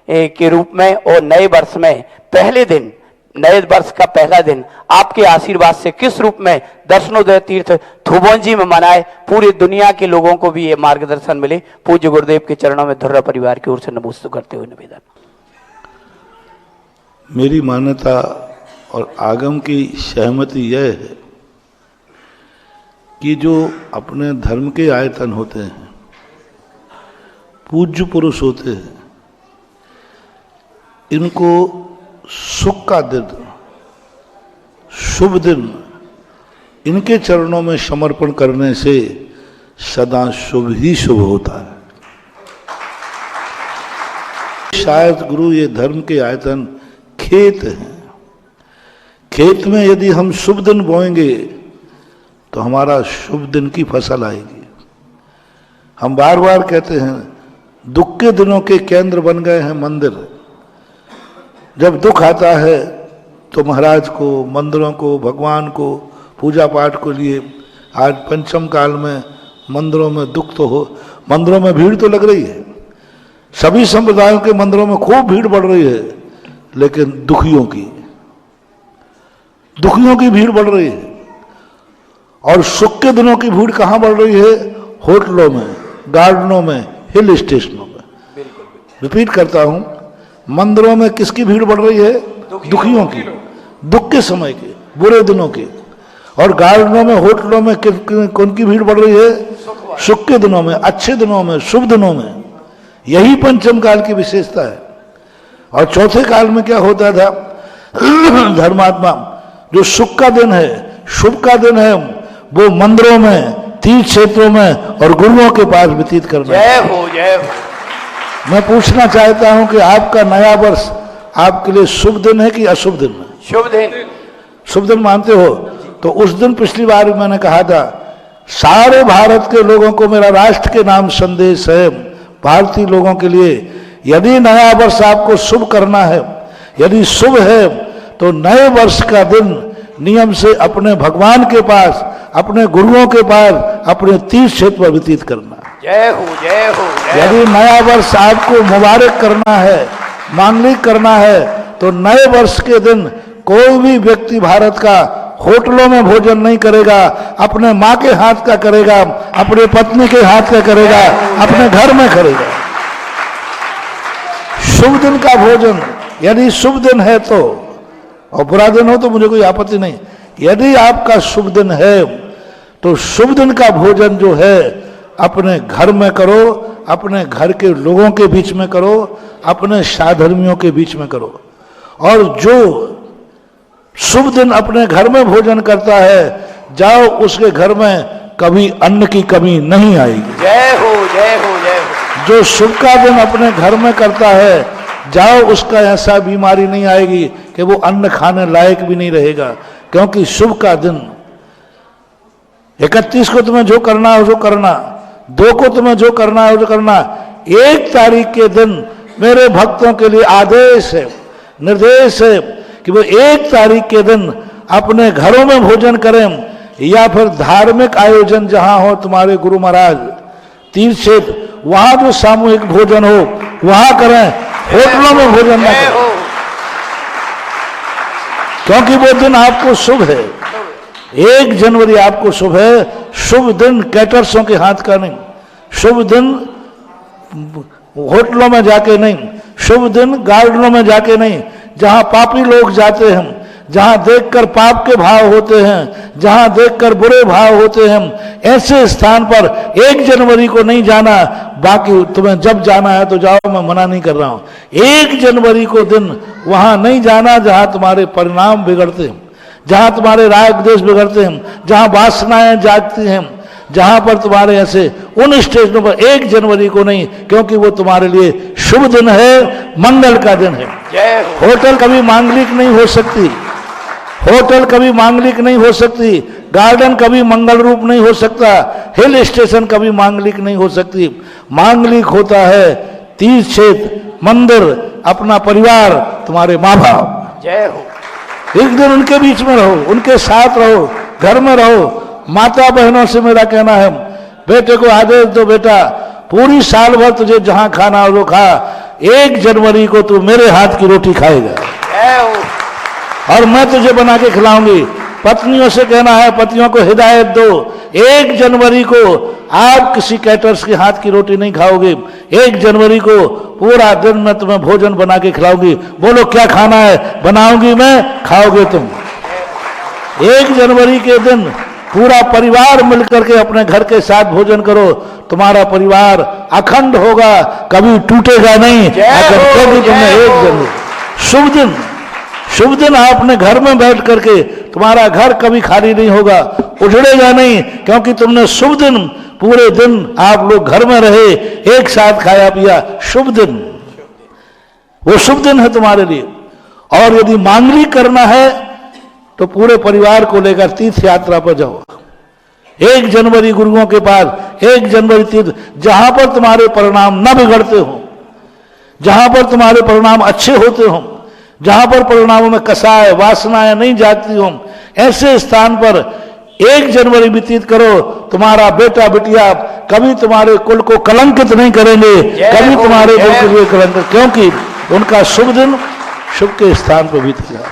S10: के रूप में, और नए वर्ष में पहले दिन, नए वर्ष का पहला दिन आपके आशीर्वाद से किस रूप में दर्शनोदय तीर्थ थुवोंजी में मनाए, पूरी दुनिया के लोगों को भी ये मार्गदर्शन मिले। पूज्य गुरुदेव के चरणों में धुर्रा परिवार की ओर से नमोस्तु करते हुए निवेदन।
S2: मेरी मान्यता और आगम की सहमति यह है कि जो अपने धर्म के आयतन होते हैं, पूज्य पुरुष होते हैं, इनको सुख का दिन, शुभ दिन इनके चरणों में समर्पण करने से सदा शुभ ही शुभ होता है। शायद गुरु ये धर्म के आयतन खेत हैं, खेत में यदि हम शुभ दिन बोएंगे तो हमारा शुभ दिन की फसल आएगी। हम बार बार कहते हैं दुख के दिनों के केंद्र बन गए हैं मंदिर। जब दुख आता है तो महाराज को, मंदिरों को, भगवान को, पूजा पाठ को लिए आज पंचम काल में मंदिरों में दुख तो हो, मंदिरों में भीड़ तो लग रही है, सभी संप्रदायों के मंदिरों में खूब भीड़ बढ़ रही है, लेकिन दुखियों की भीड़ बढ़ रही है। और सुख के दिनों की भीड़ कहाँ बढ़ रही है? होटलों में, गार्डनों में, हिल स्टेशनों में। रिपीट करता हूं, मंदिरों में किसकी भीड़ बढ़ रही है? दुखियों की, दुख के समय की, बुरे दिनों की। और गार्डनों में, होटलों में कौन की भीड़ बढ़ रही है? सुख के दिनों में, अच्छे दिनों में, शुभ दिनों में। यही पंचम काल की विशेषता है। और चौथे काल में क्या होता था? धर्मात्मा जो सुख का दिन है, शुभ का दिन है, वो मंदिरों में, तीर्थ क्षेत्रों में और गुरुओं के पास व्यतीत करना।
S10: जय हो, जय हो।
S2: मैं पूछना चाहता हूं कि आपका नया वर्ष आपके लिए शुभ दिन है कि अशुभ दिन है?
S10: शुभ दिन।
S2: शुभ दिन मानते हो? तो उस दिन पिछली बार मैंने कहा था, सारे भारत के लोगों को मेरा राष्ट्र के नाम संदेश है, भारतीय लोगों के लिए, यदि नया वर्ष आपको शुभ करना है, यदि शुभ है, तो नए वर्ष का दिन नियम से अपने भगवान के पास, अपने गुरुओं के पास, अपने तीर्थ क्षेत्र पर व्यतीत करना।
S10: जय हो, जय हो, जय हो।
S2: यदि नया वर्ष आपको मुबारक करना है, मांगलिक करना है, तो नए वर्ष के दिन कोई भी व्यक्ति भारत का होटलों में भोजन नहीं करेगा, अपने माँ के हाथ का करेगा, अपने पत्नी के हाथ का करेगा, अपने घर में करेगा। शुभ दिन का भोजन, यदि शुभ दिन है तो, और बुरा दिन हो तो मुझे कोई आपत्ति नहीं, यदि आपका शुभ दिन है तो शुभ दिन का भोजन जो है अपने घर में करो, अपने घर के लोगों के बीच में करो, अपने साधर्मियों के बीच में करो। और जो शुभ दिन अपने घर में भोजन करता है, जाओ उसके घर में कभी अन्न की कमी नहीं आएगी।
S10: जय हो, जय हो, जय हो।
S2: जो शुभ का दिन अपने घर में करता है, जाओ उसका ऐसा बीमारी नहीं आएगी कि वो अन्न खाने लायक भी नहीं रहेगा। क्योंकि शुभ का दिन 31 को तुम्हें जो करना है वो करना, 2 को तुम्हें जो करना है वो करना, 1 तारीख के दिन मेरे भक्तों के लिए आदेश है, निर्देश है कि वो 1 तारीख के दिन अपने घरों में भोजन करें, या फिर धार्मिक आयोजन जहां हो, तुम्हारे गुरु महाराज, तीर्थ क्षेत्र, वहां जो सामूहिक भोजन हो वहां करें, होटलों में भोजन न करें। क्योंकि वो दिन आपको शुभ है। 1 जनवरी आपको शुभ है। शुभ दिन कैटर्सों के हाथ का नहीं, शुभ दिन होटलों में जाके नहीं, शुभ दिन गार्डनों में जाके नहीं, जहां पापी लोग जाते हैं, जहां देखकर पाप के भाव होते हैं, जहां देखकर बुरे भाव होते हैं, ऐसे स्थान पर 1 जनवरी को नहीं जाना। बाकी तुम्हें जब जाना है तो जाओ, मैं मना नहीं कर रहा हूं। 1 जनवरी को दिन वहां नहीं जाना जहां तुम्हारे परिणाम बिगड़ते हैं, जहां तुम्हारे राग द्वेष बिगड़ते हैं, जहां वासनाएं जागती हैं, जहां पर तुम्हारे ऐसे उन स्टेशनों पर 1 जनवरी को नहीं, क्योंकि वो तुम्हारे लिए शुभ दिन है, मंगल का दिन है। होटल कभी मांगलिक नहीं हो सकती, होटल कभी मांगलिक नहीं हो सकती, गार्डन कभी मंगल रूप नहीं हो सकता, हिल स्टेशन कभी मांगलिक नहीं हो सकती। मांगलिक होता है तीर्थ क्षेत्र, मंदिर, अपना परिवार, तुम्हारे माँ बाप।
S10: जय हो।
S2: एक दिन उनके बीच में रहो, उनके साथ रहो, घर में रहो। माता बहनों से मेरा कहना है, बेटे को आदेश दो, बेटा पूरी साल भर तुझे जहां खाना हो वो खा, 1 जनवरी को तू मेरे हाथ की रोटी खाएगा और मैं तुझे बना के खिलाऊंगी। पत्नियों से कहना है, पतियों को हिदायत दो, 1 जनवरी को आप किसी कैटर्स के हाथ की रोटी नहीं खाओगे। 1 जनवरी को पूरा दिन मैं तुम्हें भोजन बना के खिलाऊंगी। बोलो क्या खाना है? बनाऊंगी मैं, खाओगे तुम। 1 जनवरी के दिन पूरा परिवार मिलकर के अपने घर के साथ भोजन करो, तुम्हारा परिवार अखंड होगा, कभी टूटेगा नहीं। अगर कभी तुमने 1 जनवरी शुभ दिन, शुभ दिन आपने घर में बैठ करके, तुम्हारा घर कभी खाली नहीं होगा, उजड़ेगा नहीं, क्योंकि तुमने शुभ दिन, पूरे दिन आप लोग घर में रहे, एक साथ खाया पिया, शुभ दिन, वो शुभ दिन है तुम्हारे लिए। और यदि मांगलिक करना है तो पूरे परिवार को लेकर तीर्थ यात्रा पर जाओ। 1 जनवरी गुरुओं के पास, 1 जनवरी तीर्थ, जहां पर तुम्हारे परिणाम न बिगड़ते हो, जहां पर तुम्हारे परिणाम अच्छे होते हो, जहां पर परिणामों में कसाय वासनाएं नहीं जाती हों, ऐसे स्थान पर 1 जनवरी व्यतीत करो। तुम्हारा बेटा बिटिया कभी तुम्हारे कुल को कलंकित नहीं करेंगे, कभी तुम्हारे कुल के लिए कलंकित, क्योंकि उनका शुभ दिन शुभ के स्थान पर बीतेगा।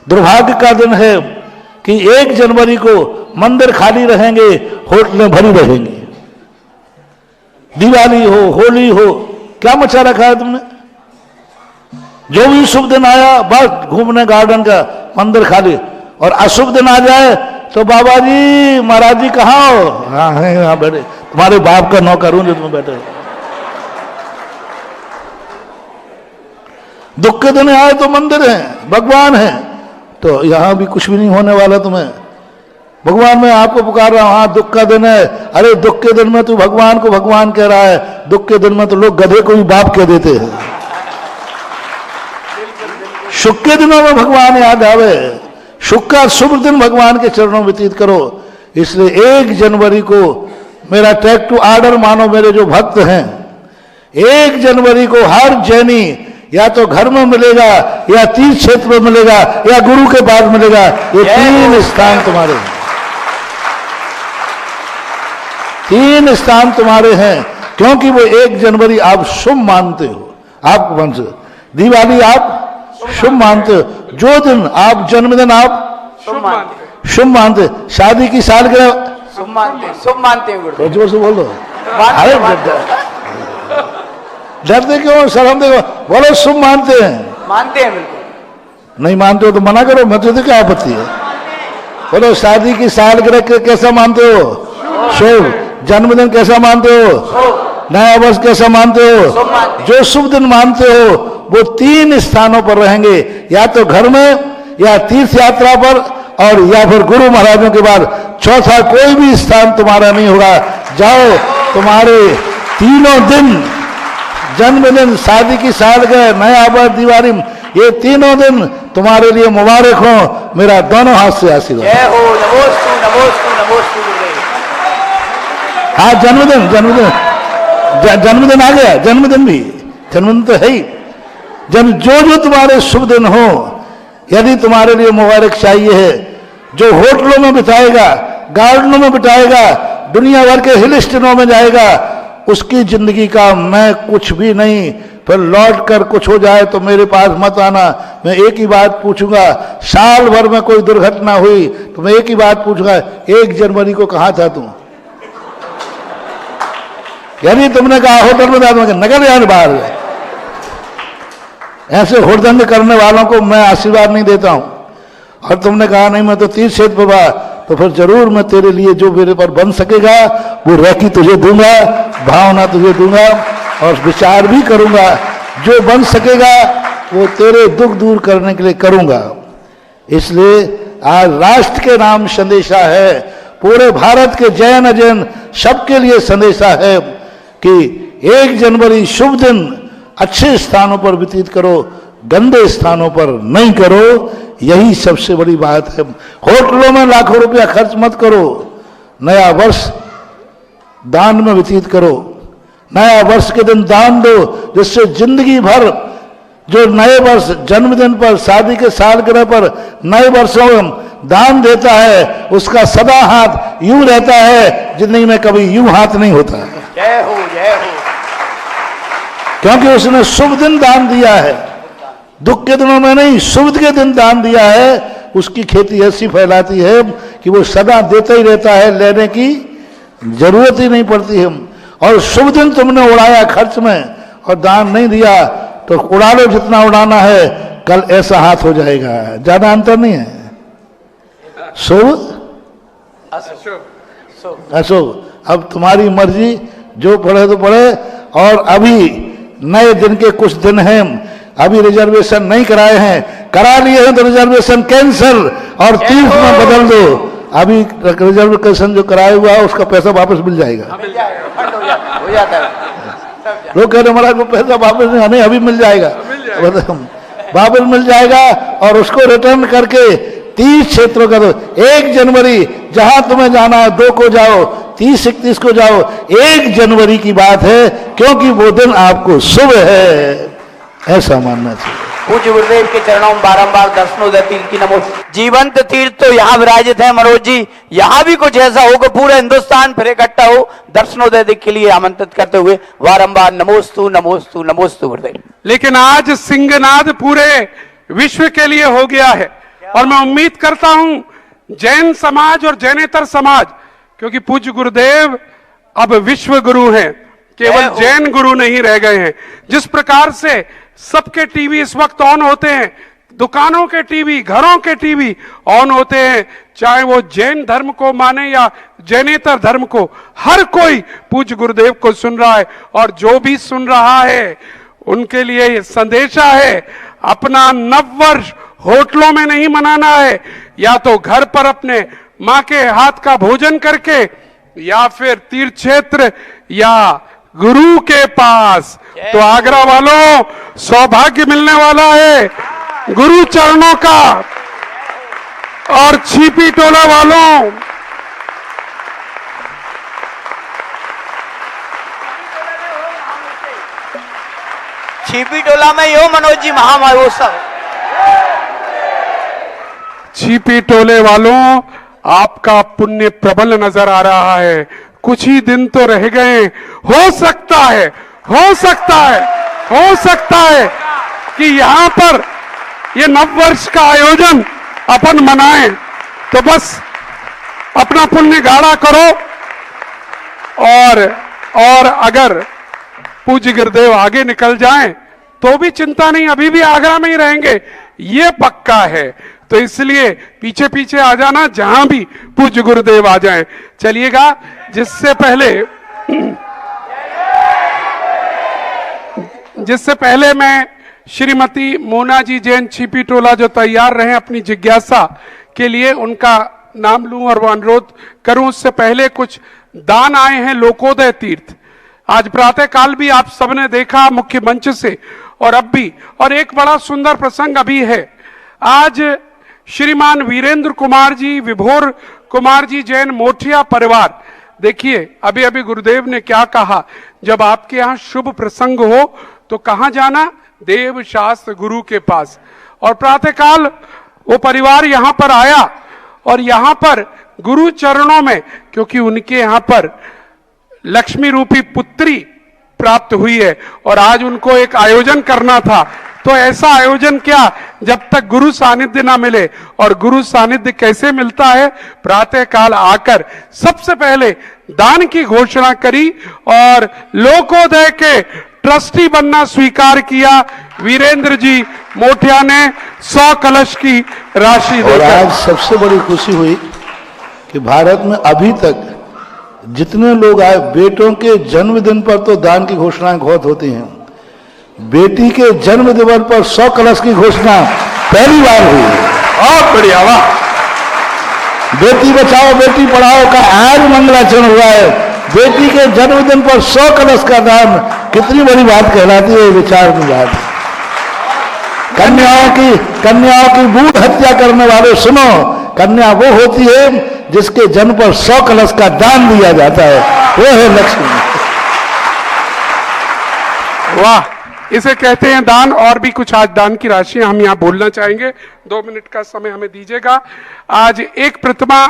S2: दुर्भाग्य का दिन है कि 1 जनवरी को मंदिर खाली रहेंगे, होटलें भरी रहेंगी। दिवाली हो, होली हो, क्या मचा रखा है तुमने? जो भी शुभ दिन आया बस घूमने गार्डन का, मंदिर खाली। और अशुभ दिन आ जाए तो बाबा जी महाराज जी कहाँ हो? हाँ है, यहाँ बैठे, तुम्हारे बाप का नौकर हूं जो तुम बैठे हो। दुख के दिन आए तो मंदिर है, भगवान है, तो यहां भी कुछ भी नहीं होने वाला तुम्हें। भगवान मैं आपको पुकार रहा हूं, हाँ दुख का दिन है। अरे दुख के दिन में तू भगवान को भगवान कह रहा है, दुख के दिन में तो लोग गधे को भी बाप कह देते हैं। सुख के दिनों में भगवान याद आवे, सुख का शुभ दिन भगवान के चरणों में व्यतीत करो। इसलिए 1 जनवरी को मेरा टैग टू ऑर्डर मानो मेरे जो भक्त हैं, 1 जनवरी को हर जैनी या तो घर में मिलेगा या तीर्थ क्षेत्र में मिलेगा या गुरु के पास मिलेगा। ये 3 स्थान तुम्हारे हैं, 3 स्थान तुम्हारे हैं, क्योंकि वो 1 जनवरी आप शुभ मानते हो। आपको वंश दिवाली आप शुभ मानते हो, जो दिन आप जन्मदिन आप शुभ मानते, शादी की सालगिरह
S10: शुभ मानते हैं गुरु।
S2: जोर से बोलो, अरे डरते क्यों, शर्म देखो, बोलो शुभ मानते हैं।
S10: मानते हैं बिल्कुल।
S2: नहीं मानते हो तो मना करो, मुझे तो क्या आपत्ति है। बोलो शादी की सालगिरह कैसा मानते हो? शुभ। जन्मदिन कैसा मानते हो? नया वर्ष कैसा मानते हो? जो शुभ दिन मानते हो वो 3 स्थानों पर रहेंगे, या तो घर में या तीर्थ यात्रा पर और या फिर गुरु महाराजों के बाद चौथा कोई भी स्थान तुम्हारा नहीं होगा। जाओ, तुम्हारे 3 दिन, जन्मदिन, शादी की सालगिरह, नया वर्ष, दिवाली, ये 3 दिन तुम्हारे लिए मुबारक हो। मेरा दोनों हाथ से आशीर्वाद।
S10: जय हो। नमोस्तु नमोस्तु नमोस्तु गुरुदेव।
S2: हाँ जन्मदिन, जन्मदिन आ गया, जन्मदिन भी, जन्मदिन तो है ही। जो तुम्हारे शुभ दिन हो, यदि तुम्हारे लिए मुबारक चाहिए है, जो होटलों में बिताएगा, गार्डनों में बिताएगा, दुनिया भर के हिल स्टेशनों में जाएगा, उसकी जिंदगी का मैं कुछ भी नहीं। फिर लौट कर कुछ हो जाए तो मेरे पास मत आना। मैं एक ही बात पूछूंगा, साल भर में कोई दुर्घटना हुई तो मैं एक ही बात पूछूंगा, 1 जनवरी को कहाँ था तू? यदि तुमने कहा होटल में था, नगर यार बाहर। ऐसे हुड़दंग करने वालों को मैं आशीर्वाद नहीं देता हूं। और तुमने कहा नहीं मैं तो तीर्थ क्षेत्र पर, तो फिर जरूर मैं तेरे लिए जो मेरे पर बन सकेगा वो रेकी तुझे दूंगा, भावना तुझे दूंगा और विचार भी करूंगा। जो बन सकेगा वो तेरे दुख दूर करने के लिए करूंगा। इसलिए आज राष्ट्र के नाम संदेशा है, पूरे भारत के जैन अजैन सबके लिए संदेशा है कि 1 जनवरी शुभ दिन अच्छे स्थानों पर व्यतीत करो, गंदे स्थानों पर नहीं करो। यही सबसे बड़ी बात है। होटलों में लाखों रुपया खर्च मत करो, नया वर्ष दान में व्यतीत करो। नया वर्ष के दिन दान दो, जिससे जिंदगी भर जो नए वर्ष, जन्मदिन पर, शादी के सालगिरह पर, नए वर्षों में दान देता है, उसका सदा हाथ यूं रहता है, जिंदगी में कभी यूं हाथ नहीं होता है।
S10: जय हो जय हो।
S2: क्योंकि उसने शुभ दिन दान दिया है, दुख के दिनों में नहीं, शुभ के दिन दान दिया है। उसकी खेती ऐसी फैलाती है कि वो सदा देता ही रहता है, लेने की जरूरत ही नहीं पड़ती है। और शुभ दिन तुमने उड़ाया खर्च में और दान नहीं दिया, तो उड़ा लो जितना उड़ाना है, कल ऐसा हाथ हो जाएगा। ज्यादा अंतर नहीं है। शुभ अशुभ, अब तुम्हारी मर्जी, जो पढ़े तो पढ़े। और अभी नए दिन के कुछ दिन हैं, अभी रिजर्वेशन नहीं कराए हैं, करा लिए हैं तो रिजर्वेशन कैंसिल और तीर्थ में बदल दो। अभी रिजर्वेशन जो कराया हुआ है उसका पैसा वापस मिल जाएगा।
S10: हो जाता है।
S2: लोग कह रहे महाराज वो पैसा वापस नहीं, अभी मिल जाएगा, वापस मिल जाएगा। और उसको रिटर्न करके 30 क्षेत्रों का दो। 1 जनवरी जहां तुम्हें जाना है 2 को जाओ, 30-31 को जाओ। 1 जनवरी की बात है, क्योंकि वो दिन आपको शुभ है, ऐसा मानना चाहिए।
S10: पूज्य गुरुदेव के चरणों में बारंबार दर्शनोदय तीर्थ की नमो। जीवंत तीर्थ तो यहाँ विराजित है मनोज जी, यहाँ भी कुछ ऐसा हो कि पूरा हिंदुस्तान फिर इकट्ठा हो दर्शनोदय के लिए आमंत्रित करते हुए बारंबार नमोस्तु नमोस्तु नमोस्तु गुरुदेव।
S4: लेकिन आज सिंहनाद पूरे विश्व के लिए हो गया है और मैं उम्मीद करता हूं जैन समाज और जैनेतर समाज, क्योंकि पूज्य गुरुदेव अब विश्व गुरु हैं, केवल जैन गुरु नहीं रह गए हैं। जिस प्रकार से सबके टीवी इस वक्त ऑन होते हैं, दुकानों के टीवी, घरों के टीवी ऑन होते हैं, चाहे वो जैन धर्म को माने या जैनेतर धर्म को, हर कोई पूज्य गुरुदेव को सुन रहा है। और जो भी सुन रहा है उनके लिए ये संदेशा है, अपना नववर्ष होटलों में नहीं मनाना है, या तो घर पर अपने माँ के हाथ का भोजन करके, या फिर तीर्थ क्षेत्र या गुरु के पास। तो आगरा वालों, सौभाग्य मिलने वाला है गुरु चरणों का। और छिपी टोला वालों,
S10: छिपी टोला में यो मनोज जी महामहोत्सव।
S4: छिपी टोले वालों, आपका पुण्य प्रबल नजर आ रहा है। कुछ ही दिन तो रह गए, हो सकता है कि यहां पर ये नववर्ष का आयोजन अपन मनाएं। तो बस अपना पुण्य गाढ़ा करो। और अगर पूज्य गुरुदेव आगे निकल जाएं तो भी चिंता नहीं, अभी भी आगरा में ही रहेंगे, ये पक्का है। तो इसलिए पीछे पीछे आ जाना जहां भी पूज्य गुरुदेव आ जाएं। चलिएगा, जिससे पहले मैं श्रीमती मोना जी जैन छिपी टोला जो तैयार रहे अपनी जिज्ञासा के लिए, उनका नाम लूं और वो अनुरोध करूं। उससे पहले कुछ दान आए हैं लोकोदय तीर्थ। आज प्रातः काल भी आप सबने देखा मुख्य मंच से, और अब भी। और एक बड़ा सुंदर प्रसंग अभी है। आज श्रीमान वीरेंद्र कुमार जी, विभोर कुमार जी जैन मोठिया परिवार, देखिए अभी अभी गुरुदेव ने क्या कहा, जब आपके यहाँ शुभ प्रसंग हो तो कहां जाना? देव शास्त्र गुरु के पास। और प्रातःकाल वो परिवार यहां पर आया और यहां पर गुरु चरणों में, क्योंकि उनके यहां पर लक्ष्मी रूपी पुत्री प्राप्त हुई है और आज उनको एक आयोजन करना था। तो ऐसा आयोजन क्या जब तक गुरु सानिध्य ना मिले। और गुरु सानिध्य कैसे मिलता है? प्रातःकाल आकर सबसे पहले दान की घोषणा करी और लोकोदय के ट्रस्टी बनना स्वीकार किया। वीरेंद्र जी मोठिया ने 100 कलश की राशि
S2: और
S4: देकर।
S2: आज सबसे बड़ी खुशी हुई कि भारत में अभी तक जितने लोग आए, बेटों के जन्मदिन पर तो दान की घोषणाएं बहुत होती हैं, बेटी के जन्म दिवस पर 100 कलश की घोषणा पहली बार हुई।
S4: बहुत बढ़िया, वाह।
S2: बेटी बचाओ बेटी पढ़ाओ का आज मंगलाचरण हुआ है। बेटी के जन्मदिन पर 100 कलश का दान कितनी बड़ी बात कहलाती है, विचार की बात। कन्याओं की भ्रूण हत्या करने वाले सुनो, कन्या वो होती है जिसके जन्म पर 100 कलश का दान दिया जाता है, वो है लक्ष्मी।
S4: वाह, इसे कहते हैं दान। और भी कुछ आज दान की राशि हम यहाँ बोलना चाहेंगे, 2 मिनट का समय हमें दीजिएगा। आज एक प्रतिमा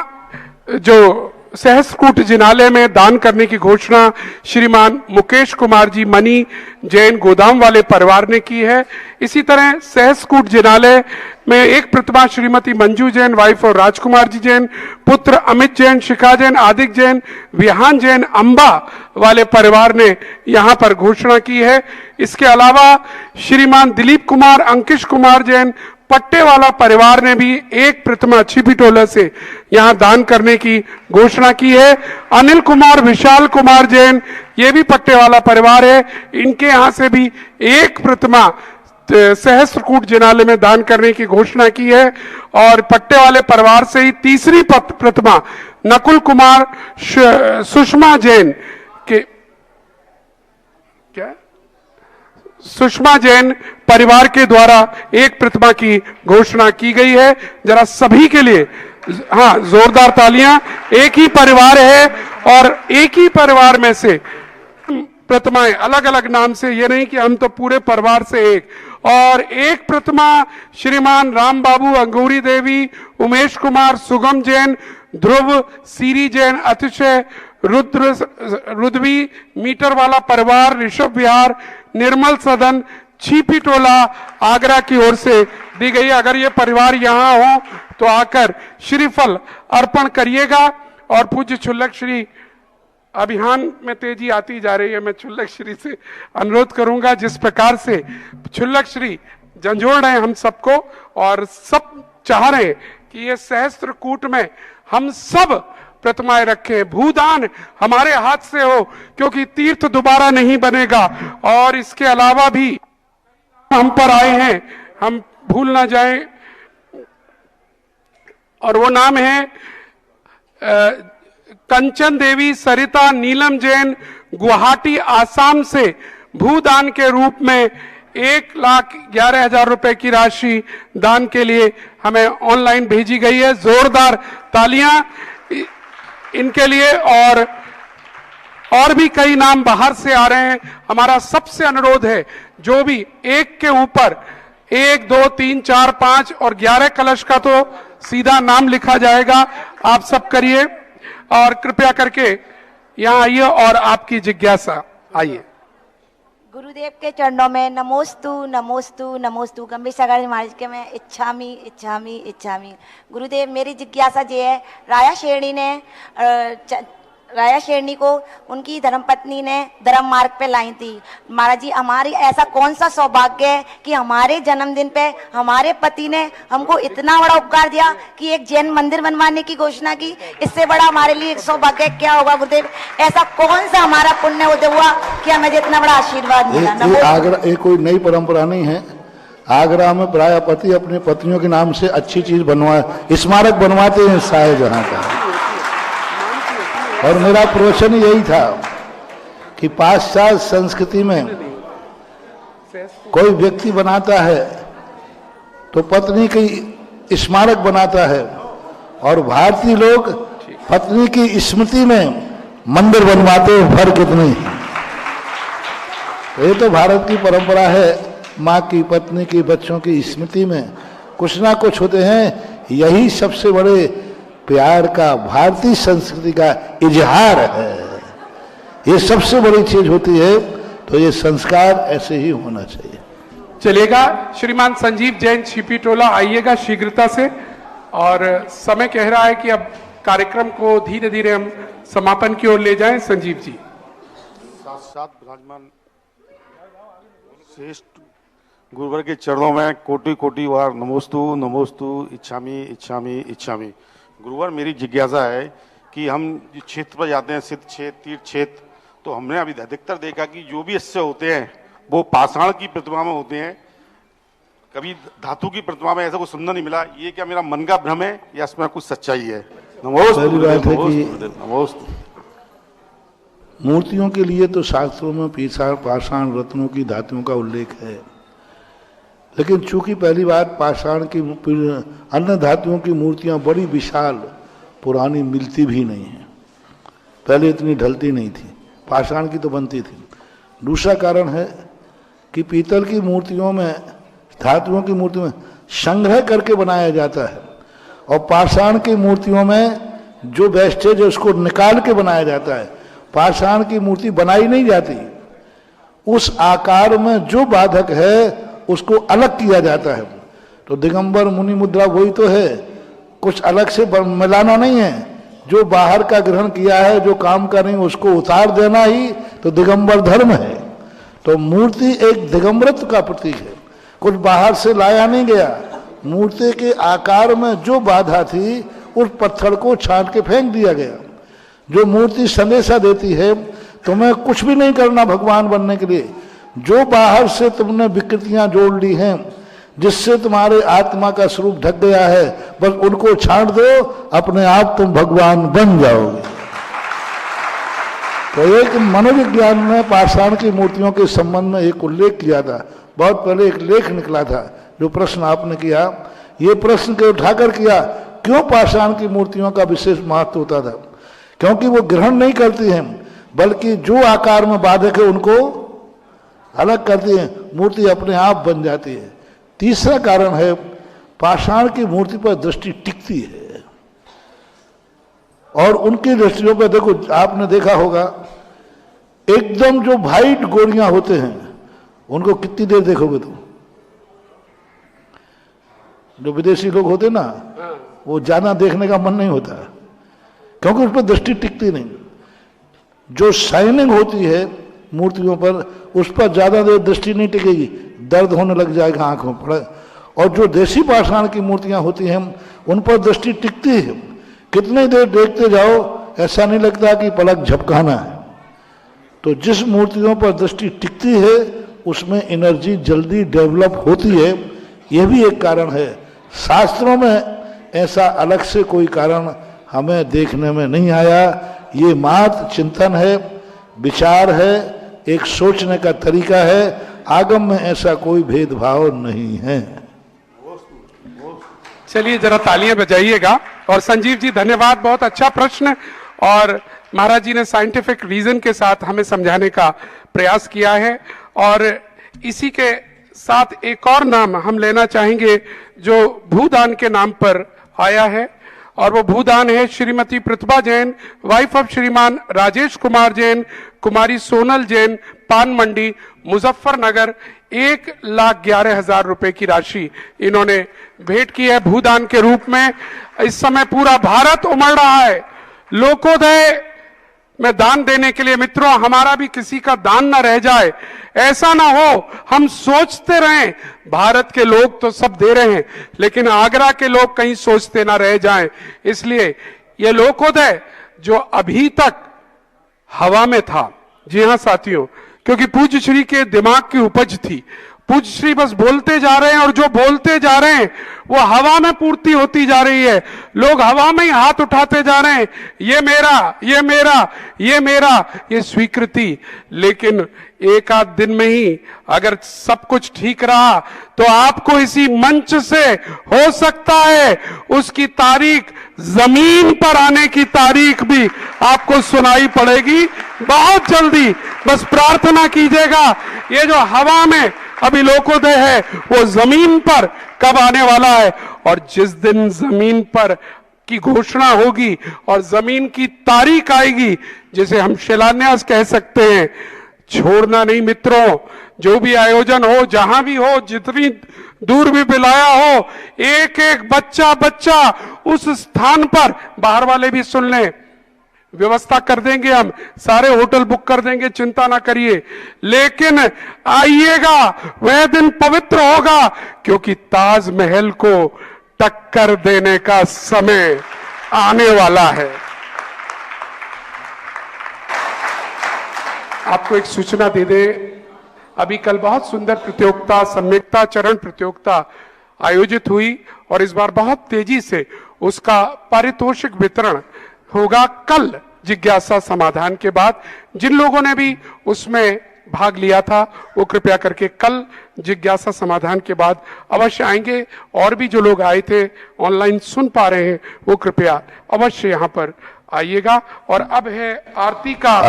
S4: जो सहस्त्रकूट जिनालय में दान करने की घोषणा श्रीमान मुकेश कुमार जी मनी जैन गोदाम वाले परिवार ने की है। इसी तरह सहस्त्रकूट जिनालय में एक प्रतिमा श्रीमती मंजू जैन वाइफ और राजकुमार जी जैन, पुत्र अमित जैन, शिखा जैन, आदिक जैन, विहान जैन अंबा वाले परिवार ने यहाँ पर घोषणा की है। इसके अलावा श्रीमान दिलीप कुमार, अंकिश कुमार जैन पट्टे वाला परिवार ने भी एक प्रतिमा छिपी टोला से यहाँ दान करने की घोषणा की है। अनिल कुमार, विशाल कुमार जैन, ये भी पट्टे वाला परिवार है, इनके यहाँ से भी एक प्रतिमा सहस्त्रकूट जिनालय में दान करने की घोषणा की है। और पट्टे वाले परिवार से ही तीसरी प्रतिमा नकुल कुमार सुषमा जैन के क्या सुषमा जैन परिवार के द्वारा एक प्रतिमा की घोषणा की गई है। जरा सभी के लिए हाँ जोरदार तालियां। एक ही परिवार है और एक ही परिवार में से प्रतिमाएं अलग अलग नाम से, ये नहीं कि हम तो पूरे परिवार से एक, और एक प्रतिमा श्रीमान राम बाबू, अंगूरी देवी, उमेश कुमार, सुगम जैन, ध्रुव, सीरी जैन, अतिशय, रुद्वी, मीटर वाला परिवार, ऋषभ विहार, निर्मल सदन, छिपी टोला आगरा की ओर से दी गई। अगर ये परिवार यहाँ हो तो आकर श्रीफल अर्पण करिएगा। और पूज्य छुल्लक श्री, अभियान में तेजी आती जा रही है, मैं छुल्लक श्री से अनुरोध करूंगा जिस प्रकार से छुल्लक श्री झंझोड़ रहे हैं हम सबको, और सब चाह रहे हैं कि ये सहस्त्र कूट में हम सब प्रतिमाएं रखें, भूदान हमारे हाथ से हो, क्योंकि तीर्थ दोबारा नहीं बनेगा। और इसके अलावा भी हम पर आए हैं, हम भूल ना जाएं, और वो नाम है कंचन देवी, सरिता, नीलम जैन, गुवाहाटी आसाम से भूदान के रूप में 1,11,000 रुपए की राशि दान के लिए हमें ऑनलाइन भेजी गई है। जोरदार तालियां इनके लिए। और भी कई नाम बाहर से आ रहे हैं। हमारा सबसे अनुरोध है, जो भी एक के ऊपर 1, 2, 3, 4, 5 और 11 कलश का तो सीधा नाम लिखा जाएगा, आप सब करिए और कृपया करके यहाँ आइए और आपकी जिज्ञासा आइए।
S11: गुरुदेव के चरणों में नमोस्तु नमोस्तु नमोस्तु। गंभीर सागर महाराज के मैं इच्छामी इच्छामी इच्छामी। गुरुदेव, मेरी जिज्ञासा ये है, राया शेरनी को उनकी धर्मपत्नी ने धर्म मार्ग पे लाई थी। महाराज जी, हमारी ऐसा कौन सा सौभाग्य है कि हमारे जन्मदिन पे हमारे पति ने हमको इतना बड़ा उपकार दिया कि एक जैन मंदिर बनवाने की घोषणा की। इससे बड़ा हमारे लिए एक सौभाग्य क्या होगा गुरुदेव? ऐसा कौन सा हमारा पुण्य उदय हुआ कि हमें इतना बड़ा आशीर्वाद मिला?
S2: आगरा एक कोई नई परंपरा नहीं है। आगरा में प्राय पति अपने पत्नियों के नाम से अच्छी चीज स्मारक बनवाते हैं शाहजहां का। और मेरा प्रवचन यही था कि पाश्चात्य संस्कृति में कोई व्यक्ति बनाता है तो पत्नी की स्मारक बनाता है, और भारतीय लोग पत्नी की स्मृति में मंदिर बनवाते हैं। फर्क इतनी है। ये तो भारत की परंपरा है, माँ की, पत्नी की, बच्चों की स्मृति में कुछ ना कुछ होते हैं। यही सबसे बड़े प्यार का, भारतीय संस्कृति का इजहार है। ये सबसे बड़ी चीज होती है। तो ये संस्कार ऐसे ही होना चाहिए।
S4: चलेगा। श्रीमान संजीव जैन, छिपी टोला, आइएगा शीघ्रता से। और समय कह रहा है कि अब कार्यक्रम को धीरे धीरे हम समापन की ओर ले जाएं। संजीव जी।
S12: साथ साथ विराजमान श्रेष्ठ गुरुवर के चरणों में कोटि कोटि बार नमोस्तु नमोस्तु, इच्छामी इच्छामी इच्छामी। गुरुवर, मेरी जिज्ञासा है कि हम क्षेत्र पर जाते हैं, सिद्ध क्षेत्र, तीर्थ क्षेत्र, तो हमने अभी अधिकतर देखा कि जो भी इससे होते हैं वो पाषाण की प्रतिमा में होते हैं, कभी धातु की प्रतिमा में ऐसा कुछ सुनने नहीं मिला। ये क्या मेरा मन का भ्रम है या इसमें कुछ सच्चाई है? नमोस्तु।
S2: मूर्तियों के लिए तो शास्त्रों में पाषाण रत्नों की धातुओं का उल्लेख है, लेकिन चूंकि पहली बात पाषाण की, अन्य धातुओं की मूर्तियां बड़ी विशाल पुरानी मिलती भी नहीं है, पहले इतनी ढलती नहीं थी, पाषाण की तो बनती थी। दूसरा कारण है कि पीतल की मूर्तियों में, धातुओं की मूर्तियों में संग्रह करके बनाया जाता है, और पाषाण की मूर्तियों में जो वेस्टेज है उसको निकाल के बनाया जाता है। पाषाण की मूर्ति बनाई नहीं जाती, उस आकार में जो बाधक है उसको अलग किया जाता है। तो दिगंबर मुनि मुद्रा वही तो है, कुछ अलग से मिलाना नहीं है। जो बाहर का ग्रहण किया है, जो काम का नहीं, उसको उतार देना ही तो दिगंबर धर्म है। तो मूर्ति एक दिगंबरत्व का प्रतीक है, कुछ बाहर से लाया नहीं गया। मूर्ति के आकार में जो बाधा थी उस पत्थर को छांट के फेंक दिया गया। जो मूर्ति संदेशा देती है तुम्हें कुछ भी नहीं करना भगवान बनने के लिए, जो बाहर से तुमने विकृतियां जोड़ ली हैं, जिससे तुम्हारे आत्मा का स्वरूप ढक गया है, बस उनको छांट दो, अपने आप तुम भगवान बन जाओगे। तो एक मनोविज्ञान में पाषाण की मूर्तियों के संबंध में एक उल्लेख किया था। बहुत पहले एक लेख निकला था, जो प्रश्न आपने किया, ये प्रश्न के उठाकर किया, क्यों पाषाण की मूर्तियों का विशेष महत्व होता था? क्योंकि वो ग्रहण नहीं करती हैं। बल्कि जो आकार में बाधक है उनको अलग करती है, मूर्ति अपने आप बन जाती है। तीसरा कारण है पाषाण की मूर्ति पर दृष्टि टिकती है, और उनकी दृष्टियों पर देखो, आपने देखा होगा एकदम जो वाइट गोलियां होते हैं उनको कितनी देर देखोगे तुम? जो विदेशी लोग होते ना, वो ज्यादा देखने का मन नहीं होता, क्योंकि उस पर दृष्टि टिकती नहीं। जो शाइनिंग होती है मूर्तियों पर, उस पर ज्यादा देर दृष्टि नहीं टिकेगी, दर्द होने लग जाएगा आंखों पर। और जो देसी पाषाण की मूर्तियां होती हैं उन पर दृष्टि टिकती है, कितनी देर देखते जाओ, ऐसा नहीं लगता कि पलक झपकाना है। तो जिस मूर्तियों पर दृष्टि टिकती है उसमें एनर्जी जल्दी डेवलप होती है, यह भी एक कारण है। शास्त्रों में ऐसा अलग से कोई कारण हमें देखने में नहीं आया। ये मात्र चिंतन है, विचार है, एक सोचने का तरीका है, आगम में ऐसा कोई भेदभाव नहीं है।
S4: चलिए जरा तालियां बजाइएगा। और संजीव जी धन्यवाद, बहुत अच्छा प्रश्न, और महाराज जी ने साइंटिफिक रीजन के साथ हमें समझाने का प्रयास किया है। और इसी के साथ एक और नाम हम लेना चाहेंगे जो भूदान के नाम पर आया है, और वो भूदान है श्रीमती प्रतिभा जैन, वाइफ ऑफ श्रीमान राजेश कुमार जैन, कुमारी सोनल जैन, पान मंडी, मुजफ्फरनगर। 1,11,000 रुपए की राशि इन्होंने भेंट की है भूदान के रूप में। इस समय पूरा भारत उमड़ रहा है लोकोदय में दान देने के लिए। मित्रों, हमारा भी किसी का दान ना रह जाए, ऐसा ना हो हम सोचते रहें भारत के लोग तो सब दे रहे हैं, लेकिन आगरा के लोग कहीं सोचते ना रह जाएं। इसलिए ये लोकोदय जो अभी तक हवा में था, जी हाँ साथियों, क्योंकि पूज्य श्री के दिमाग की उपज थी, पूज्य श्री बस बोलते जा रहे हैं, और जो बोलते जा रहे हैं वो हवा में पूर्ति होती जा रही है। लोग हवा में ही हाथ उठाते जा रहे हैं, ये मेरा, ये मेरा, ये मेरा, ये स्वीकृति। लेकिन एक आध दिन में ही अगर सब कुछ ठीक रहा तो आपको इसी मंच से हो सकता है उसकी तारीख, जमीन पर आने की तारीख भी आपको सुनाई पड़ेगी बहुत जल्दी। बस प्रार्थना कीजिएगा, ये जो हवा में अभी लोकोदय है वो जमीन पर कब आने वाला है। और जिस दिन जमीन पर की घोषणा होगी और जमीन की तारीख आएगी, जिसे हम शिलान्यास कह सकते हैं, छोड़ना नहीं मित्रों। जो भी आयोजन हो, जहां भी हो, जितनी दूर भी बुलाया हो, एक एक बच्चा बच्चा उस स्थान पर, बाहर वाले भी सुन लें, व्यवस्था कर देंगे, हम सारे होटल बुक कर देंगे, चिंता ना करिए। लेकिन आइएगा, वह दिन पवित्र होगा, क्योंकि ताजमहल को टक्कर देने का समय आने वाला है। आपको एक सूचना दे दे, अभी कल बहुत सुंदर प्रतियोगिता, सम्यक्ता चरण प्रतियोगिता आयोजित हुई, और इस बार बहुत तेजी से उसका पारितोषिक वितरण होगा कल जिज्ञासा समाधान के बाद। जिन लोगों ने भी उसमें भाग लिया था वो कृपया करके कल जिज्ञासा समाधान के बाद अवश्य आएंगे। और भी जो लोग आए थे ऑनलाइन सुन पा रहे हैं वो कृपया अवश्य यहाँ पर आइएगा। और अब है आरती का।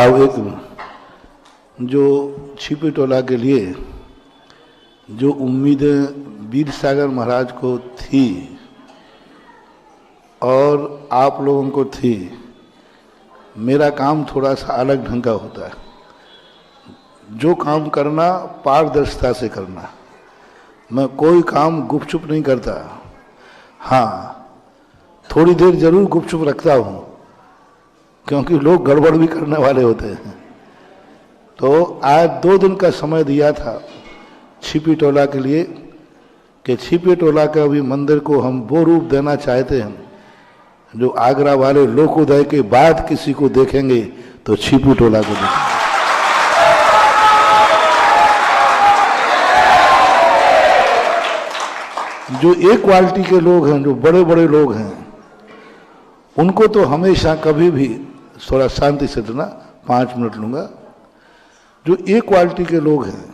S2: जो छिपी टोला के लिए जो उम्मीदें वीर सागर महाराज को थी और आप लोगों को थी, मेरा काम थोड़ा सा अलग ढंग का होता है। जो काम करना पारदर्शिता से करना, मैं कोई काम गुपचुप नहीं करता। हाँ, थोड़ी देर जरूर गुपचुप रखता हूँ, क्योंकि लोग गड़बड़ भी करने वाले होते हैं। तो आज 2 दिन का समय दिया था छिपी टोला के लिए, कि छिपी टोला का भी मंदिर को हम वो रूप देना चाहते हैं जो आगरा वाले लोकोदय के बाद किसी को देखेंगे तो छिपी टोला को देखेंगे। जो एक क्वालिटी के लोग हैं, जो बड़े बड़े लोग हैं, उनको तो हमेशा कभी भी थोड़ा शांति से देना, 5 मिनट लूंगा। जो एक क्वालिटी के लोग हैं